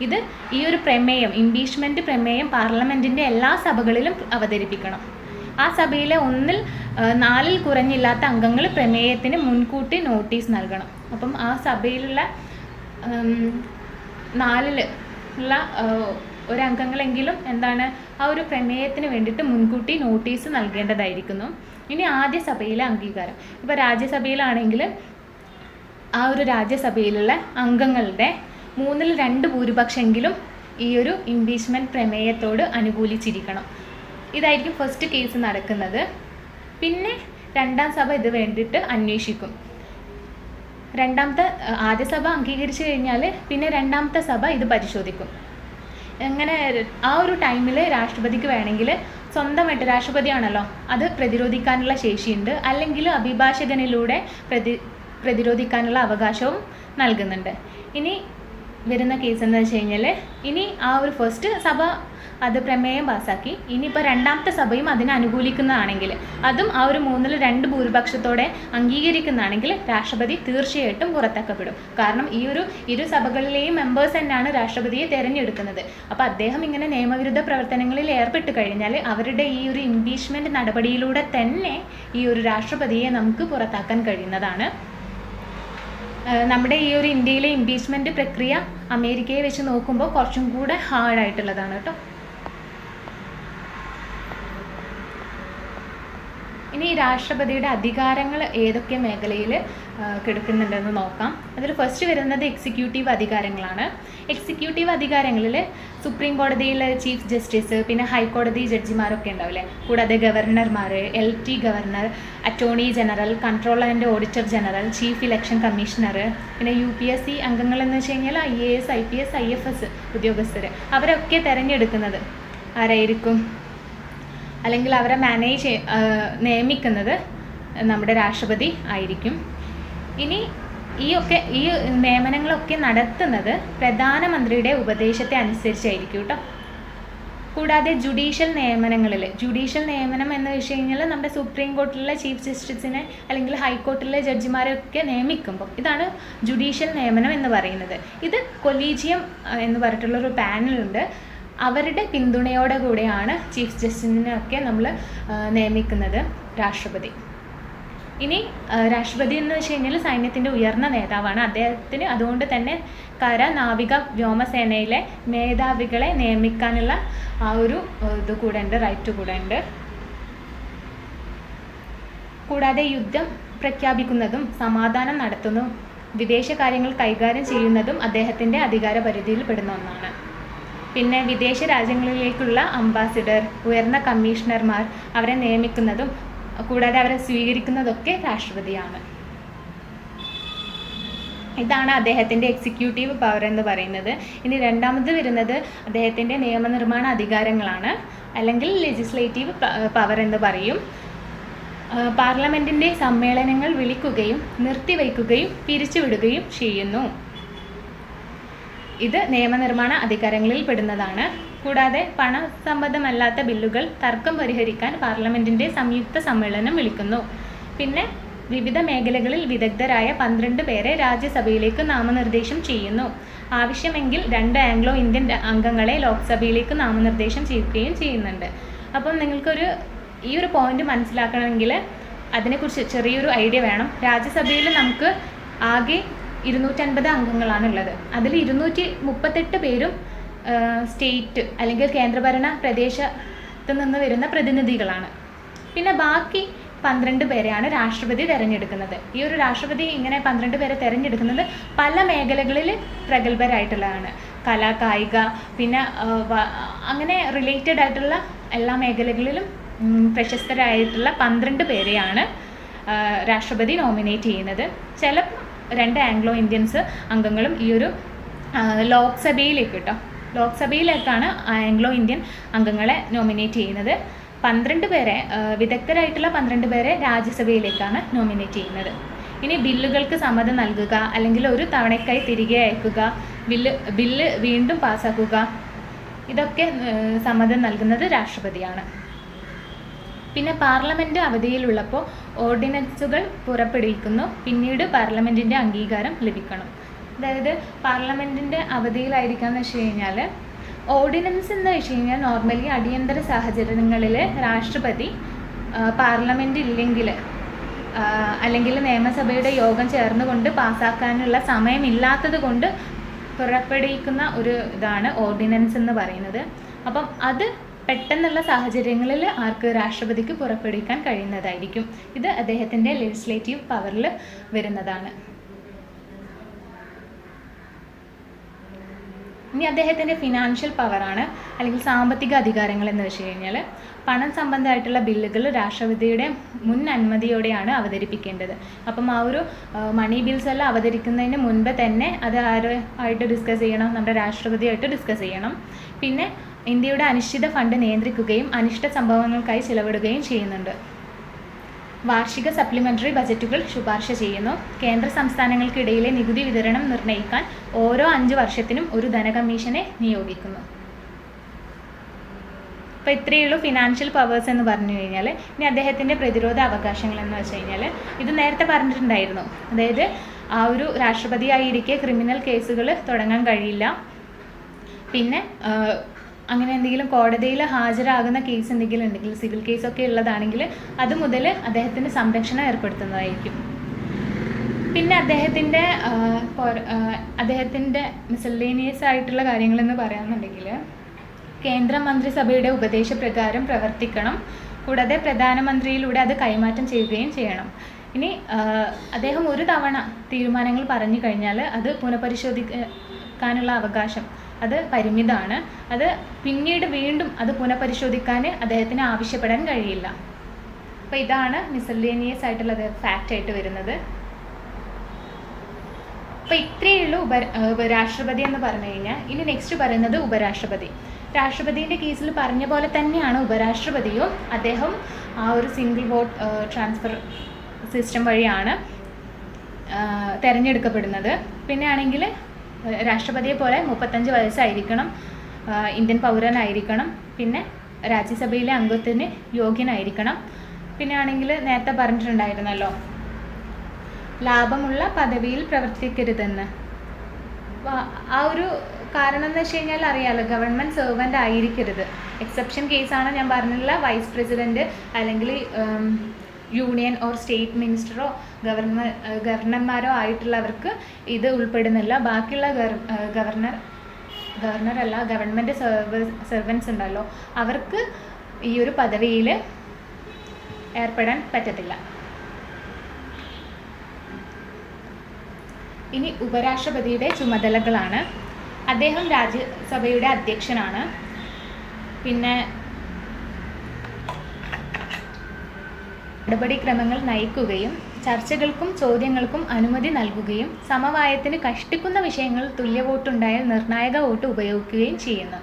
ഇത് ഈ ഒരു പ്രമേയം, ഇംപീച്ച്മെൻറ്റ് പ്രമേയം പാർലമെൻറ്റിൻ്റെ എല്ലാ സഭകളിലും അവതരിപ്പിക്കണം. ആ സഭയിലെ 4 കുറഞ്ഞില്ലാത്ത അംഗങ്ങൾ പ്രമേയത്തിന് മുൻകൂട്ടി നോട്ടീസ് നൽകണം. അപ്പം ആ സഭയിലുള്ള 4 ഒരംഗങ്ങളെങ്കിലും എന്താണ് ആ ഒരു പ്രമേയത്തിന് വേണ്ടിയിട്ട് മുൻകൂട്ടി നോട്ടീസ് നൽകേണ്ടതായിരിക്കുന്നു. ഇനി ആദ്യ സഭയിലെ അംഗീകാരം. ഇപ്പോൾ രാജ്യസഭയിലാണെങ്കിൽ ആ ഒരു രാജ്യസഭയിലുള്ള അംഗങ്ങളുടെ 2/3 ഭൂരിപക്ഷമെങ്കിലും ഈ ഒരു ഇംപീച്ച്മെൻറ്റ് പ്രമേയത്തോട് അനുകൂലിച്ചിരിക്കണം. ഇതായിരിക്കും ഫസ്റ്റ് കേസ് നടക്കുന്നത്. പിന്നെ രണ്ടാം സഭ ഇത് വേണ്ടിയിട്ട് അന്വേഷിക്കും. ആദ്യ സഭ അംഗീകരിച്ചു കഴിഞ്ഞാൽ പിന്നെ രണ്ടാമത്തെ സഭ ഇത് പരിശോധിക്കും. അങ്ങനെ ആ ഒരു ടൈമിൽ രാഷ്ട്രപതിക്ക് വേണമെങ്കിൽ സ്വന്തമായിട്ട്, രാഷ്ട്രപതിയാണല്ലോ, അത് പ്രതിരോധിക്കാനുള്ള ശേഷിയുണ്ട്, അല്ലെങ്കിൽ അഭിഭാഷകനിലൂടെ പ്രതിരോധിക്കാനുള്ള അവകാശവും നൽകുന്നുണ്ട്. ഇനി വരുന്ന കേസ് എന്ന് വെച്ച് കഴിഞ്ഞാൽ, ഇനി ആ ഒരു ഫസ്റ്റ് സഭ അത് പ്രമേയം പാസ്സാക്കി, ഇനിയിപ്പോൾ രണ്ടാമത്തെ സഭയും അതിനെ അനുകൂലിക്കുന്നതാണെങ്കിൽ, അതും ആ ഒരു 2/3 ഭൂരിപക്ഷത്തോടെ അംഗീകരിക്കുന്നതാണെങ്കിൽ രാഷ്ട്രപതി തീർച്ചയായിട്ടും പുറത്താക്കപ്പെടും. കാരണം ഈ ഒരു ഇരു സഭകളിലെയും മെമ്പേഴ്സ് തന്നെയാണ് രാഷ്ട്രപതിയെ തിരഞ്ഞെടുക്കുന്നത്. അപ്പോൾ അദ്ദേഹം ഇങ്ങനെ നിയമവിരുദ്ധ പ്രവർത്തനങ്ങളിൽ ഏർപ്പെട്ട് കഴിഞ്ഞാൽ അവരുടെ ഈ ഒരു ഇംപീച്ച്മെൻറ്റ് നടപടിയിലൂടെ തന്നെ ഈ ഒരു രാഷ്ട്രപതിയെ നമുക്ക് പുറത്താക്കാൻ കഴിയുന്നതാണ്. നമ്മുടെ ഈ ഒരു ഇന്ത്യയിലെ ഇംപീച്ച്മെൻറ്റ് പ്രക്രിയ അമേരിക്കയെ വെച്ച് നോക്കുമ്പോൾ കുറച്ചും കൂടെ ഹാർഡായിട്ടുള്ളതാണ് കേട്ടോ. ഇനി രാഷ്ട്രപതിയുടെ അധികാരങ്ങൾ ഏതൊക്കെ മേഖലയിൽ കിടക്കുന്നുണ്ടെന്ന് നോക്കാം. അതിൽ ഫസ്റ്റ് വരുന്നത് എക്സിക്യൂട്ടീവ് അധികാരങ്ങളാണ്. എക്സിക്യൂട്ടീവ് അധികാരങ്ങളിൽ സുപ്രീം കോടതിയിലെ ചീഫ് ജസ്റ്റിസ്, പിന്നെ ഹൈക്കോടതി ജഡ്ജിമാരൊക്കെ ഉണ്ടാവില്ലേ, കൂടാതെ ഗവർണർമാർ, LT governor, attorney general, controller and auditor general, chief election commissioner, പിന്നെ UPSC അംഗങ്ങളെന്ന് വെച്ച് കഴിഞ്ഞാൽ IAS, IPS, IFS ഉദ്യോഗസ്ഥർ, അവരൊക്കെ തിരഞ്ഞെടുക്കുന്നത് ആരായിരിക്കും? അല്ലെങ്കിൽ അവരെ നിയമിക്കുന്നത് നമ്മുടെ രാഷ്ട്രപതി ആയിരിക്കും. ഇനി ഈ നിയമനങ്ങളൊക്കെ നടത്തുന്നത് പ്രധാനമന്ത്രിയുടെ ഉപദേശത്തെ അനുസരിച്ചായിരിക്കും കേട്ടോ. കൂടാതെ ജുഡീഷ്യൽ നിയമനം എന്ന് വെച്ച് കഴിഞ്ഞാൽ നമ്മുടെ സുപ്രീം കോർട്ടിലെ ചീഫ് ജസ്റ്റിസിനെ അല്ലെങ്കിൽ ഹൈക്കോർട്ടിലെ ജഡ്ജിമാരൊക്കെ നിയമിക്കുമ്പോൾ ഇതാണ് ജുഡീഷ്യൽ നിയമനം എന്ന് പറയുന്നത്. ഇത് കൊളീജിയം എന്ന് പറഞ്ഞിട്ടുള്ളൊരു പാനലുണ്ട്, അവരുടെ പിന്തുണയോടെ കൂടെയാണ് ചീഫ് ജസ്റ്റിസിനെയൊക്കെ നമ്മൾ നിയമിക്കുന്നത് രാഷ്ട്രപതി. ഇനി രാഷ്ട്രപതി എന്ന് വെച്ച് കഴിഞ്ഞാൽ സൈന്യത്തിൻ്റെ ഉയർന്ന നേതാവാണ്. അദ്ദേഹത്തിന് അതുകൊണ്ട് തന്നെ കര, നാവിക, വ്യോമസേനയിലെ മേധാവികളെ നിയമിക്കാനുള്ള ആ ഒരു ഇത് കൂടെ ഉണ്ട്, റൈറ്റ് കൂടെ ഉണ്ട്. കൂടാതെ യുദ്ധം പ്രഖ്യാപിക്കുന്നതും സമാധാനം നടത്തുന്നതും വിദേശ കാര്യങ്ങൾ കൈകാര്യം ചെയ്യുന്നതും അദ്ദേഹത്തിൻ്റെ അധികാര പരിധിയിൽ പെടുന്ന ഒന്നാണ്. പിന്നെ വിദേശ രാജ്യങ്ങളിലേക്കുള്ള അംബാസിഡർ, ഉയർന്ന കമ്മീഷണർമാർ അവരെ നിയമിക്കുന്നതും കൂടാതെ അവരെ സ്വീകരിക്കുന്നതൊക്കെ രാഷ്ട്രപതിയാണ്. ഇതാണ് അദ്ദേഹത്തിൻ്റെ എക്സിക്യൂട്ടീവ് പവർ എന്ന് പറയുന്നത്. ഇനി രണ്ടാമത് വരുന്നത് അദ്ദേഹത്തിൻ്റെ നിയമനിർമ്മാണ അധികാരങ്ങളാണ്, അല്ലെങ്കിൽ ലെജിസ്ലേറ്റീവ് പവർ എന്ന് പറയും. പാർലമെൻറ്റിൻ്റെ സമ്മേളനങ്ങൾ വിളിക്കുകയും നിർത്തിവയ്ക്കുകയും പിരിച്ചുവിടുകയും ചെയ്യുന്നു. ഇത് നിയമനിർമ്മാണ അധികാരങ്ങളിൽ പെടുന്നതാണ്. കൂടാതെ പണസംബന്ധമല്ലാത്ത ബില്ലുകൾ തർക്കം പരിഹരിക്കാൻ പാർലമെൻറ്റിൻ്റെ സംയുക്ത സമ്മേളനം വിളിക്കുന്നു. പിന്നെ വിവിധ മേഖലകളിൽ വിദഗ്ധരായ 12 പേരെ രാജ്യസഭയിലേക്ക് നാമനിർദ്ദേശം ചെയ്യുന്നു. ആവശ്യമെങ്കിൽ 2 ആംഗ്ലോ ഇന്ത്യൻ അംഗങ്ങളെ ലോക്സഭയിലേക്ക് നാമനിർദ്ദേശം ചെയ്യുകയും ചെയ്യുന്നുണ്ട്. അപ്പം നിങ്ങൾക്കൊരു ഈ ഒരു പോയിന്റ് മനസ്സിലാക്കണമെങ്കിൽ അതിനെക്കുറിച്ച് ചെറിയൊരു ഐഡിയ വേണം. രാജ്യസഭയിൽ നമുക്ക് ആകെ 250 അംഗങ്ങളാണുള്ളത്. അതിൽ 238 പേരും സ്റ്റേറ്റ് അല്ലെങ്കിൽ കേന്ദ്രഭരണ പ്രദേശത്ത് നിന്ന് വരുന്ന പ്രതിനിധികളാണ്. പിന്നെ ബാക്കി 12 പേരെയാണ് രാഷ്ട്രപതി തിരഞ്ഞെടുക്കുന്നത്. ഈ ഒരു രാഷ്ട്രപതി ഇങ്ങനെ 12 പേരെ തിരഞ്ഞെടുക്കുന്നത് പല മേഖലകളിൽ പ്രഗത്ഭരായിട്ടുള്ളതാണ്. കല, കായിക, പിന്നെ അങ്ങനെ റിലേറ്റഡ് ആയിട്ടുള്ള എല്ലാ മേഖലകളിലും പ്രശസ്തരായിട്ടുള്ള 12 പേരെയാണ് രാഷ്ട്രപതി നോമിനേറ്റ് ചെയ്യുന്നത്. ചില 2 ആംഗ്ലോ ഇന്ത്യൻസ് അംഗങ്ങളും ഈ ഒരു ലോക്സഭയിലേക്കാണ് ആംഗ്ലോ ഇന്ത്യൻ അംഗങ്ങളെ നോമിനേറ്റ് ചെയ്യുന്നത്. 12 പേരെ വിദഗ്ധരായിട്ടുള്ള 12 പേരെ രാജ്യസഭയിലേക്കാണ് നോമിനേറ്റ് ചെയ്യുന്നത്. ഇനി ബില്ലുകൾക്ക് സമ്മതം നൽകുക, അല്ലെങ്കിൽ ഒരു തവണയ്ക്കായി തിരികെ അയക്കുക, ബില്ല് വീണ്ടും പാസ്സാക്കുക, ഇതൊക്കെ സമ്മതം നൽകുന്നത് രാഷ്ട്രപതിയാണ്. പിന്നെ പാർലമെൻറ്റ് അവധിയിലുള്ളപ്പോൾ ഓർഡിനൻസുകൾ പുറപ്പെടുവിക്കുന്നു. പിന്നീട് പാർലമെൻറ്റിൻ്റെ അംഗീകാരം ലഭിക്കണം. അതായത് പാർലമെൻറ്റിൻ്റെ അവധിയിലായിരിക്കാന്ന് വെച്ച് കഴിഞ്ഞാൽ ഓർഡിനൻസ് എന്ന് വെച്ച് കഴിഞ്ഞാൽ നോർമലി അടിയന്തര സാഹചര്യങ്ങളിൽ രാഷ്ട്രപതി പാർലമെൻറ്റ് ഇല്ലെങ്കിൽ അല്ലെങ്കിൽ നിയമസഭയുടെ യോഗം ചേർന്നുകൊണ്ട് പാസ്സാക്കാനുള്ള സമയമില്ലാത്തത് കൊണ്ട് പുറപ്പെടുവിക്കുന്ന ഒരു ഇതാണ് ഓർഡിനൻസ് എന്ന് പറയുന്നത്. അപ്പം അത് പെട്ടെന്നുള്ള സാഹചര്യങ്ങളിൽ രാഷ്ട്രപതിക്ക് പുറപ്പെടുവിക്കാൻ കഴിയുന്നതായിരിക്കും. ഇത് അദ്ദേഹത്തിൻ്റെ ലെജിസ്ലേറ്റീവ് പവറിൽ വരുന്നതാണ്. ഇനി അദ്ദേഹത്തിൻ്റെ ഫിനാൻഷ്യൽ പവറാണ്, അല്ലെങ്കിൽ സാമ്പത്തിക അധികാരങ്ങൾ എന്ന് വെച്ച് കഴിഞ്ഞാൽ പണം സംബന്ധമായിട്ടുള്ള ബില്ലുകൾ രാഷ്ട്രപതിയുടെ മുൻ അനുമതിയോടെയാണ് അവതരിപ്പിക്കേണ്ടത്. അപ്പം ആ ഒരു മണി ബിൽസ് എല്ലാം അവതരിക്കുന്നതിന് മുൻപ് തന്നെ അത് ആയിട്ട് ഡിസ്കസ് ചെയ്യണം, നമ്മുടെ രാഷ്ട്രപതിയായിട്ട് ഡിസ്കസ് ചെയ്യണം. പിന്നെ ഇന്ത്യയുടെ അനിശ്ചിത ഫണ്ട് നിയന്ത്രിക്കുകയും അനിഷ്ട സംഭവങ്ങൾക്കായി ചിലവിടുകയും ചെയ്യുന്നുണ്ട്. വാർഷിക സപ്ലിമെൻ്ററി ബജറ്റുകൾ ശുപാർശ ചെയ്യുന്നു. കേന്ദ്ര സംസ്ഥാനങ്ങൾക്കിടയിലെ നികുതി വിതരണം നിർണ്ണയിക്കാൻ ഓരോ 5 വർഷത്തിനും ഒരു ധനകമ്മീഷനെ നിയോഗിക്കുന്നു. അപ്പോൾ ഇത്രയേ ഉള്ളൂ ഫിനാൻഷ്യൽ പവേഴ്സ് എന്ന് പറഞ്ഞു കഴിഞ്ഞാൽ. ഇനി അദ്ദേഹത്തിൻ്റെ പ്രതിരോധ അവകാശങ്ങൾ എന്ന് വെച്ച് കഴിഞ്ഞാൽ ഇത് നേരത്തെ പറഞ്ഞിട്ടുണ്ടായിരുന്നു. അതായത് ആ ഒരു രാഷ്ട്രപതിയായിരിക്കെ ക്രിമിനൽ കേസുകൾ തുടങ്ങാൻ കഴിയില്ല. പിന്നെ അങ്ങനെ എന്തെങ്കിലും കോടതിയിൽ ഹാജരാകുന്ന കേസ് എന്തെങ്കിലും ഉണ്ടെങ്കിൽ, സിവിൽ കേസൊക്കെ ഉള്ളതാണെങ്കിൽ അത് മുതൽ അദ്ദേഹത്തിന് സംരക്ഷണം ഏർപ്പെടുത്തുന്നതായിരിക്കും. പിന്നെ അദ്ദേഹത്തിൻ്റെ മിസലേനിയസ് ആയിട്ടുള്ള കാര്യങ്ങളെന്ന് പറയാമെന്നുണ്ടെങ്കിൽ കേന്ദ്രമന്ത്രിസഭയുടെ ഉപദേശപ്രകാരം പ്രവർത്തിക്കണം. കൂടാതെ പ്രധാനമന്ത്രിയിലൂടെ അത് കൈമാറ്റം ചെയ്യുകയും ചെയ്യണം. ഇനി അദ്ദേഹം ഒരു തവണ തീരുമാനങ്ങൾ പറഞ്ഞു കഴിഞ്ഞാൽ അത് പുനഃപരിശോധിക്കാനുള്ള അവകാശം അത് പരിമിതമാണ്. അത് പിന്നീട് വീണ്ടും അത് പുനഃപരിശോധിക്കാൻ അദ്ദേഹത്തിന് ആവശ്യപ്പെടാൻ കഴിയില്ല. അപ്പോൾ ഇതാണ് മിസലേനിയസ് ആയിട്ടുള്ള ഫാക്റ്റ് ആയിട്ട് വരുന്നത്. അപ്പോൾ ഇത്രയേ ഉള്ളൂ രാഷ്ട്രപതി എന്ന് പറഞ്ഞു കഴിഞ്ഞാൽ. ഇനി നെക്സ്റ്റ് പറയുന്നത് ഉപരാഷ്ട്രപതി. രാഷ്ട്രപതിൻ്റെ കേസിൽ പറഞ്ഞ പോലെ തന്നെയാണ് ഉപരാഷ്ട്രപതിയും. അദ്ദേഹം ആ ഒരു സിംഗിൾ വോട്ട് ട്രാൻസ്ഫർ സിസ്റ്റം വഴിയാണ് തിരഞ്ഞെടുക്കപ്പെടുന്നത്. പിന്നെ ആണെങ്കിൽ രാഷ്ട്രപതിയെ പോലെ 35 വയസ്സായിരിക്കണം, ഇന്ത്യൻ പൗരനായിരിക്കണം, പിന്നെ രാജ്യസഭയിലെ അംഗത്തിന് യോഗ്യനായിരിക്കണം. പിന്നെ ആണെങ്കിൽ നേരത്തെ പറഞ്ഞിട്ടുണ്ടായിരുന്നല്ലോ ലാഭമുള്ള പദവിയിൽ പ്രവർത്തിക്കരുതെന്ന്. ആ ഒരു കാരണം എന്ന് വെച്ച് കഴിഞ്ഞാൽ അറിയാമല്ലോ, ഗവൺമെൻറ് സെർവൻ്റ് ആയിരിക്കരുത്. എക്സെപ്ഷൻ കേസാണ് ഞാൻ പറഞ്ഞിട്ടുള്ള വൈസ് പ്രസിഡൻറ്റ് അല്ലെങ്കിൽ യൂണിയൻ ഓർ സ്റ്റേറ്റ് മിനിസ്റ്ററോ ഗവർണർമാരോ ആയിട്ടുള്ളവർക്ക് ഇത് ഉൾപ്പെടുന്നില്ല. ബാക്കിയുള്ള ഗവർണറല്ല ഗവൺമെൻറ് സെർവൻസ് ഉണ്ടല്ലോ, അവർക്ക് ഈ ഒരു പദവിയിൽ ഏർപ്പെടാൻ പറ്റത്തില്ല. ഇനി ഉപരാഷ്ട്രപതിയുടെ ചുമതലകളാണ്. അദ്ദേഹം രാജ്യസഭയുടെ അധ്യക്ഷനാണ്. പിന്നെ നടപടിക്രമങ്ങൾ നയിക്കുകയും ചർച്ചകൾക്കും ചോദ്യങ്ങൾക്കും അനുമതി നൽകുകയും സമവായത്തിന് കഷ്ടിക്കുന്ന വിഷയങ്ങൾ തുല്യ വോട്ടുണ്ടായാൽ നിർണായക വോട്ട് ഉപയോഗിക്കുകയും ചെയ്യുന്നു.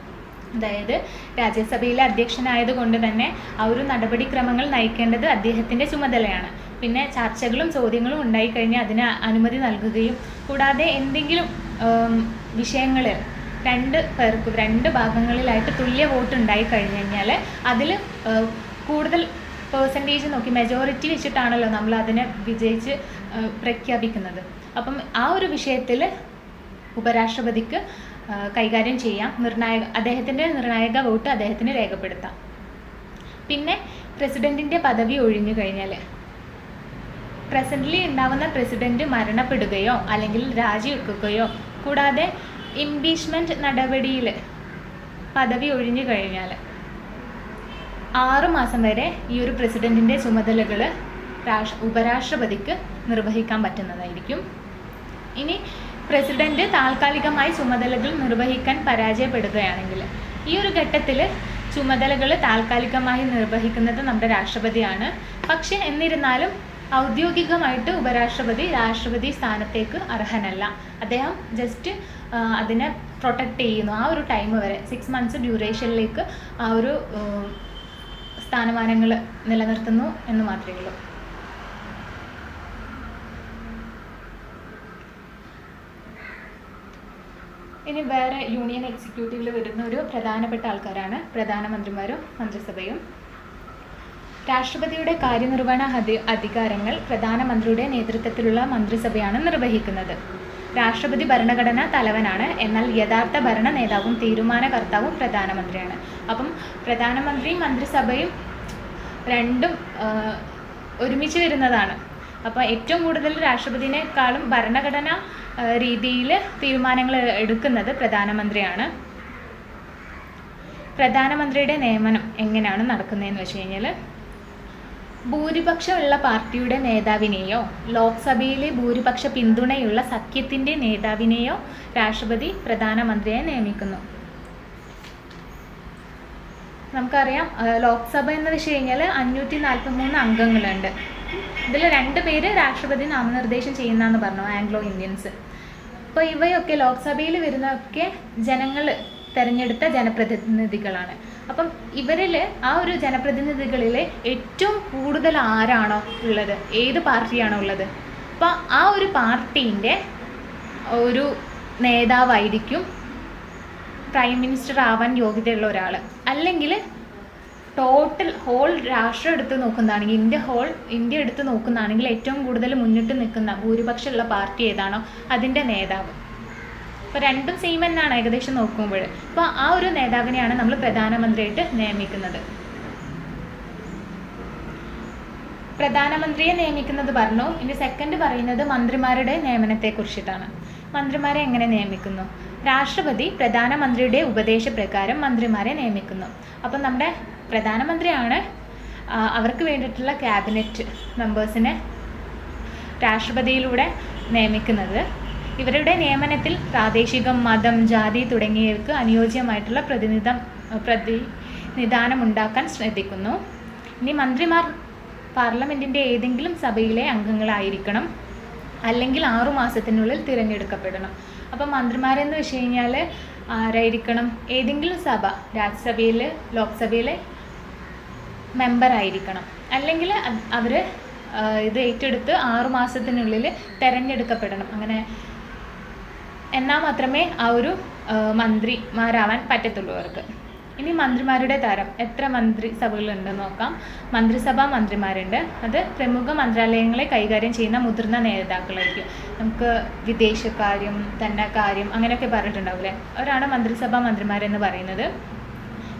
അതായത് രാജ്യസഭയിലെ അധ്യക്ഷനായതുകൊണ്ട് തന്നെ ആ ഒരു നടപടിക്രമങ്ങൾ നയിക്കേണ്ടത് അദ്ദേഹത്തിൻ്റെ ചുമതലയാണ്. പിന്നെ ചർച്ചകളും ചോദ്യങ്ങളും ഉണ്ടായിക്കഴിഞ്ഞാൽ അതിന് അനുമതി നൽകുകയും കൂടാതെ എന്തെങ്കിലും വിഷയങ്ങളിൽ രണ്ട് ഭാഗങ്ങളിലായിട്ട് തുല്യ വോട്ട് ഉണ്ടായി കഴിഞ്ഞു കഴിഞ്ഞാൽ അതിൽ കൂടുതൽ പേഴ്സൻറ്റേജ് നോക്കി മെജോറിറ്റി വെച്ചിട്ടാണല്ലോ നമ്മൾ അതിനെ വിജയിച്ച് പ്രഖ്യാപിക്കുന്നത്. അപ്പം ആ ഒരു വിഷയത്തിൽ ഉപരാഷ്ട്രപതിക്ക് കൈകാര്യം ചെയ്യാം. അദ്ദേഹത്തിൻ്റെ നിർണായക വോട്ട് അദ്ദേഹത്തിന് രേഖപ്പെടുത്താം. പിന്നെ പ്രസിഡൻറ്റിൻ്റെ പദവി ഒഴിഞ്ഞു കഴിഞ്ഞാൽ പ്രസൻ്റ്ലി ഉണ്ടാവുന്ന പ്രസിഡൻറ്റ് മരണപ്പെടുകയോ അല്ലെങ്കിൽ രാജിവെക്കുകയോ കൂടാതെ ഇംപീച്ച്മെൻറ്റ് നടപടിയിൽ പദവി ഒഴിഞ്ഞു കഴിഞ്ഞാൽ 6 മാസം വരെ ഈ ഒരു പ്രസിഡൻറ്റിൻ്റെ ചുമതലകൾ ഉപരാഷ്ട്രപതിക്ക് നിർവഹിക്കാൻ പറ്റുന്നതായിരിക്കും. ഇനി പ്രസിഡൻറ്റ് താൽക്കാലികമായി ചുമതലകൾ നിർവഹിക്കാൻ പരാജയപ്പെടുകയാണെങ്കിൽ ഈ ഒരു ഘട്ടത്തിൽ ചുമതലകൾ താൽക്കാലികമായി നിർവഹിക്കുന്നത് നമ്മുടെ രാഷ്ട്രപതിയാണ്. പക്ഷേ എന്നിരുന്നാലും ഔദ്യോഗികമായിട്ട് ഉപരാഷ്ട്രപതി രാഷ്ട്രപതി സ്ഥാനത്തേക്ക് അർഹനല്ല. അദ്ദേഹം ജസ്റ്റ് അതിനെ പ്രൊട്ടക്റ്റ് ചെയ്യുന്നു. ആ ഒരു ടൈം വരെ 6 മന്ത്സ് ഡ്യൂറേഷനിലേക്ക് ആ ഒരു സ്ഥാനമാനങ്ങൾ നിലനിർത്തുന്നു എന്ന് മാത്രമേ ഉള്ളൂ. ഇനി വേറെ യൂണിയൻ എക്സിക്യൂട്ടീവിൽ വരുന്ന ഒരു പ്രധാനപ്പെട്ട ആൾക്കാരാണ് പ്രധാനമന്ത്രിമാരും മന്ത്രിസഭയും. രാഷ്ട്രപതിയുടെ കാര്യനിർവഹണ അധികാരങ്ങൾ പ്രധാനമന്ത്രിയുടെ നേതൃത്വത്തിലുള്ള മന്ത്രിസഭയാണ് നിർവഹിക്കുന്നത്. രാഷ്ട്രപതി ഭരണഘടനാ തലവനാണ്. എന്നാൽ യഥാർത്ഥ ഭരണ നേതാവും തീരുമാനകർത്താവും പ്രധാനമന്ത്രിയാണ്. അപ്പം പ്രധാനമന്ത്രിയും മന്ത്രിസഭയും രണ്ടും ഒരുമിച്ച് വരുന്നതാണ്. അപ്പോൾ ഏറ്റവും കൂടുതൽ രാഷ്ട്രപതിനേക്കാളും ഭരണഘടനാ രീതിയിൽ തീരുമാനങ്ങൾ എടുക്കുന്നത് പ്രധാനമന്ത്രിയാണ്. പ്രധാനമന്ത്രിയുടെ നിയമനം എങ്ങനെയാണ് നടക്കുന്നതെന്ന് വെച്ച് കഴിഞ്ഞാൽ ഭൂരിപക്ഷമുള്ള പാർട്ടിയുടെ നേതാവിനെയോ ലോക്സഭയിലെ ഭൂരിപക്ഷ പിന്തുണയുള്ള സഖ്യത്തിൻ്റെ നേതാവിനെയോ രാഷ്ട്രപതി പ്രധാനമന്ത്രിയെ നിയമിക്കുന്നു. നമുക്കറിയാം ലോക്സഭ എന്ന് വെച്ച് കഴിഞ്ഞാൽ 543 അംഗങ്ങളുണ്ട്. ഇതിൽ 2 പേര് രാഷ്ട്രപതി നാമനിർദ്ദേശം ചെയ്യുന്നതെന്ന് പറഞ്ഞു, ആംഗ്ലോ ഇന്ത്യൻസ്. അപ്പോൾ ഇവയൊക്കെ ലോക്സഭയിൽ വരുന്നതൊക്കെ ജനങ്ങൾ തിരഞ്ഞെടുത്ത ജനപ്രതിനിധികളാണ്. അപ്പം ഇവരിൽ ആ ഒരു ജനപ്രതിനിധികളിൽ ഏറ്റവും കൂടുതൽ ആരാണോ ഉള്ളത്, ഏത് പാർട്ടിയാണോ ഉള്ളത്, അപ്പോൾ ആ ഒരു പാർട്ടീൻ്റെ ഒരു നേതാവായിരിക്കും പ്രൈം മിനിസ്റ്റർ ആവാൻ യോഗ്യതയുള്ള ഒരാൾ. അല്ലെങ്കിൽ ടോട്ടൽ ഹോൾ രാഷ്ട്രം എടുത്ത് നോക്കുന്നതാണെങ്കിൽ ഇന്ത്യ എടുത്ത് നോക്കുന്നതാണെങ്കിൽ ഏറ്റവും കൂടുതൽ മുന്നിട്ട് നിൽക്കുന്ന ഭൂരിപക്ഷമുള്ള പാർട്ടി ഏതാണോ അതിൻ്റെ നേതാവ്. അപ്പോൾ രണ്ടും സെയിം തന്നെയാണ് ഏകദേശം നോക്കുമ്പോൾ. അപ്പോൾ ആ ഒരു നേതാവിനെയാണ് നമ്മൾ പ്രധാനമന്ത്രിയായിട്ട് നിയമിക്കുന്നത്. പ്രധാനമന്ത്രിയെ നിയമിക്കുന്നത് പറഞ്ഞു. ഇനി സെക്കൻഡ് പറയുന്നത് മന്ത്രിമാരുടെ നിയമനത്തെക്കുറിച്ചിട്ടാണ്. മന്ത്രിമാരെ എങ്ങനെ നിയമിക്കുന്നു? രാഷ്ട്രപതി പ്രധാനമന്ത്രിയുടെ ഉപദേശപ്രകാരം മന്ത്രിമാരെ നിയമിക്കുന്നു. അപ്പം നമ്മുടെ പ്രധാനമന്ത്രിയാണ് അവർക്ക് വേണ്ടിയിട്ടുള്ള ക്യാബിനറ്റ് മെമ്പേഴ്സിനെ രാഷ്ട്രപതിയിലൂടെ നിയമിക്കുന്നത്. ഇവരുടെ നിയമനത്തിൽ പ്രാദേശികം, മതം, ജാതി തുടങ്ങിയവർക്ക് അനുയോജ്യമായിട്ടുള്ള പ്രതിനിധാനം ഉണ്ടാക്കാൻ ശ്രദ്ധിക്കുന്നു. ഇനി മന്ത്രിമാർ പാർലമെൻറ്റിൻ്റെ ഏതെങ്കിലും സഭയിലെ അംഗങ്ങളായിരിക്കണം, അല്ലെങ്കിൽ 6 മാസത്തിനുള്ളിൽ തിരഞ്ഞെടുക്കപ്പെടണം. അപ്പം മന്ത്രിമാരെന്ന് വെച്ച് കഴിഞ്ഞാൽ ആരായിരിക്കണം? ഏതെങ്കിലും സഭ, രാജ്യസഭയിൽ, ലോക്സഭയിലെ മെമ്പറായിരിക്കണം, അല്ലെങ്കിൽ അവർ ഇത് ഏറ്റെടുത്ത് 6 മാസത്തിനുള്ളിൽ തിരഞ്ഞെടുക്കപ്പെടണം. അങ്ങനെ എന്നാൽ മാത്രമേ ആ ഒരു മന്ത്രിമാരാവാൻ പറ്റത്തുള്ളൂ അവർക്ക്. ഇനി മന്ത്രിമാരുടെ തരം, എത്ര മന്ത്രിസഭകളുണ്ടെന്ന് നോക്കാം. മന്ത്രിസഭാ മന്ത്രിമാരുണ്ട്. അത് പ്രമുഖ മന്ത്രാലയങ്ങളെ കൈകാര്യം ചെയ്യുന്ന മുതിർന്ന നേതാക്കളായിരിക്കും. നമുക്ക് വിദേശകാര്യം, ധനകാര്യം അങ്ങനെയൊക്കെ പറഞ്ഞിട്ടുണ്ടാവില്ലേ, അവരാണ് മന്ത്രിസഭാ മന്ത്രിമാരെന്ന് പറയുന്നത്.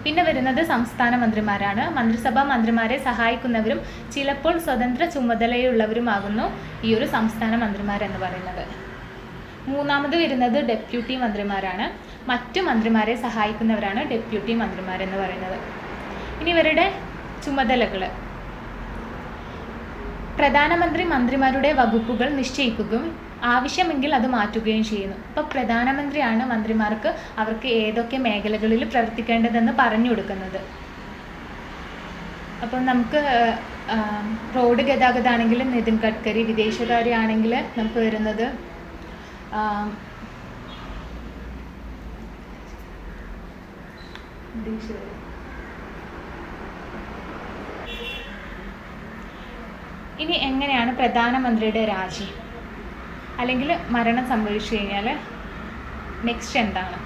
പിന്നെ വരുന്നത് സംസ്ഥാന മന്ത്രിമാരാണ്. മന്ത്രിസഭാ മന്ത്രിമാരെ സഹായിക്കുന്നവരും ചിലപ്പോൾ സ്വതന്ത്ര ചുമതലയുള്ളവരുമാകുന്നു ഈ ഒരു സംസ്ഥാന മന്ത്രിമാരെന്ന് പറയുന്നത്. മൂന്നാമത് വരുന്നത് ഡെപ്യൂട്ടി മന്ത്രിമാരാണ്. മറ്റു മന്ത്രിമാരെ സഹായിക്കുന്നവരാണ് ഡെപ്യൂട്ടി മന്ത്രിമാരെന്ന് പറയുന്നത്. ഇനി ഇവരുടെ ചുമതലകൾ: പ്രധാനമന്ത്രി മന്ത്രിമാരുടെ വകുപ്പുകൾ നിശ്ചയിക്കുകയും ആവശ്യമെങ്കിൽ അത് മാറ്റുകയും ചെയ്യുന്നു. അപ്പോൾ പ്രധാനമന്ത്രിയാണ് മന്ത്രിമാർക്ക് അവർക്ക് ഏതൊക്കെ മേഖലകളിൽ പ്രവർത്തിക്കേണ്ടതെന്ന് പറഞ്ഞു കൊടുക്കുന്നത്. അപ്പം നമുക്ക് റോഡ് ഗതാഗതമാണെങ്കിൽ നിതിൻ ഗഡ്കരി, വിദേശകാര്യമാണെങ്കിൽ നമുക്ക് വരുന്നത് ഇനി എങ്ങനെയാണ് പ്രധാനമന്ത്രിയുടെ രാജി അല്ലെങ്കിൽ മരണം സംഭവിച്ചു കഴിഞ്ഞാൽ നെക്സ്റ്റ് എന്താണ്?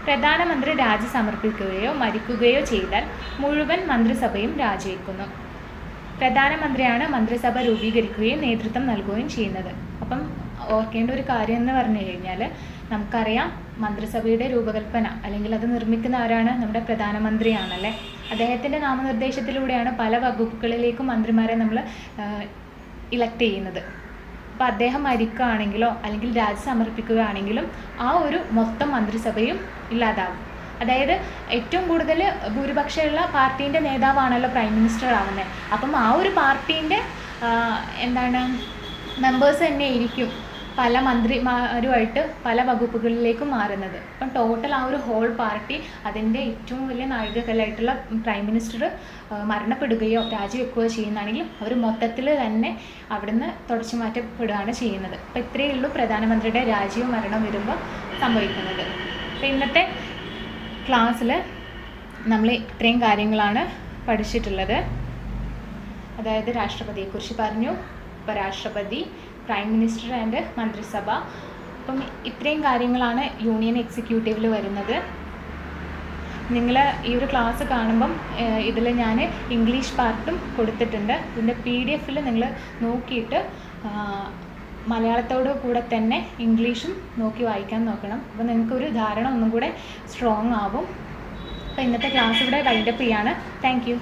പ്രധാനമന്ത്രി രാജി സമർപ്പിക്കുകയോ മരിക്കുകയോ ചെയ്താൽ മുഴുവൻ മന്ത്രിസഭയും രാജിവെക്കുന്നു. പ്രധാനമന്ത്രിയാണ് മന്ത്രിസഭ രൂപീകരിക്കുകയും നേതൃത്വം നൽകുകയും ചെയ്യുന്നത്. അപ്പം ഓർക്കേണ്ട ഒരു കാര്യം എന്ന് പറഞ്ഞു കഴിഞ്ഞാൽ, നമുക്കറിയാം മന്ത്രിസഭയുടെ രൂപകൽപ്പന അല്ലെങ്കിൽ അത് നിർമ്മിക്കുന്ന ആരാണ്? നമ്മുടെ പ്രധാനമന്ത്രിയാണല്ലേ. അദ്ദേഹത്തിൻ്റെ നാമനിർദ്ദേശത്തിലൂടെയാണ് പല വകുപ്പുകളിലേക്കും മന്ത്രിമാരെ നമ്മൾ ഇലക്ട് ചെയ്യുന്നത്. അപ്പോൾ അദ്ദേഹം മരിക്കുകയാണെങ്കിലോ അല്ലെങ്കിൽ രാജി സമർപ്പിക്കുകയാണെങ്കിലും ആ ഒരു മൊത്തം മന്ത്രിസഭയും ഇല്ലാതാകും. അതായത് ഏറ്റവും കൂടുതൽ ഭൂരിപക്ഷമുള്ള പാർട്ടീൻ്റെ നേതാവാണല്ലോ പ്രൈം മിനിസ്റ്റർ ആവുന്നത്. അപ്പം ആ ഒരു പാർട്ടീൻ്റെ മെമ്പേഴ്സ് തന്നെ ആയിരിക്കും പല മന്ത്രിമാരുമായിട്ട് പല വകുപ്പുകളിലേക്കും മാറുന്നത്. അപ്പം ടോട്ടൽ ആ ഒരു ഹോൾ പാർട്ടി അതിൻ്റെ ഏറ്റവും വലിയ നാഴികക്കല്ലായിട്ടുള്ള പ്രൈം മിനിസ്റ്റർ മരണപ്പെടുകയോ രാജിവെക്കുകയോ ചെയ്യുന്നതാണെങ്കിൽ അവർ മൊത്തത്തിൽ തന്നെ അവിടുന്ന് തുടച്ചു മാറ്റപ്പെടുകയാണ് ചെയ്യുന്നത്. അപ്പോൾ ഇത്രയേ ഉള്ളൂ പ്രധാനമന്ത്രിയുടെ രാജിയോ മരണം വരുമ്പോൾ സംഭവിക്കുന്നത്. അപ്പോൾ ഇന്നത്തെ ക്ലാസ്സിൽ നമ്മൾ ഇത്രയും കാര്യങ്ങളാണ് പഠിച്ചിട്ടുള്ളത്. അതായത് രാഷ്ട്രപതിയെക്കുറിച്ച് പറഞ്ഞു, ഉപരാഷ്ട്രപതി, പ്രൈം മിനിസ്റ്റർ ആൻഡ് മന്ത്രിസഭ. അപ്പം ഇത്രയും കാര്യങ്ങളാണ് യൂണിയൻ എക്സിക്യൂട്ടീവിൽ വരുന്നത്. നിങ്ങൾ ഈ ഒരു ക്ലാസ് കാണുമ്പം ഇതിൽ ഞാൻ ഇംഗ്ലീഷ് പാർട്ടും കൊടുത്തിട്ടുണ്ട്. ഇതിൻ്റെ PDF നിങ്ങൾ നോക്കിയിട്ട് മലയാളത്തോട് കൂടെ തന്നെ ഇംഗ്ലീഷും നോക്കി വായിക്കാൻ നോക്കണം. അപ്പോൾ നിങ്ങൾക്കൊരു ധാരണ ഒന്നും കൂടെ സ്ട്രോങ് ആവും. അപ്പോൾ ഇന്നത്തെ ക്ലാസ് ഇവിടെ വൈൻഡപ്പ് ചെയ്യാണ്. Thank you.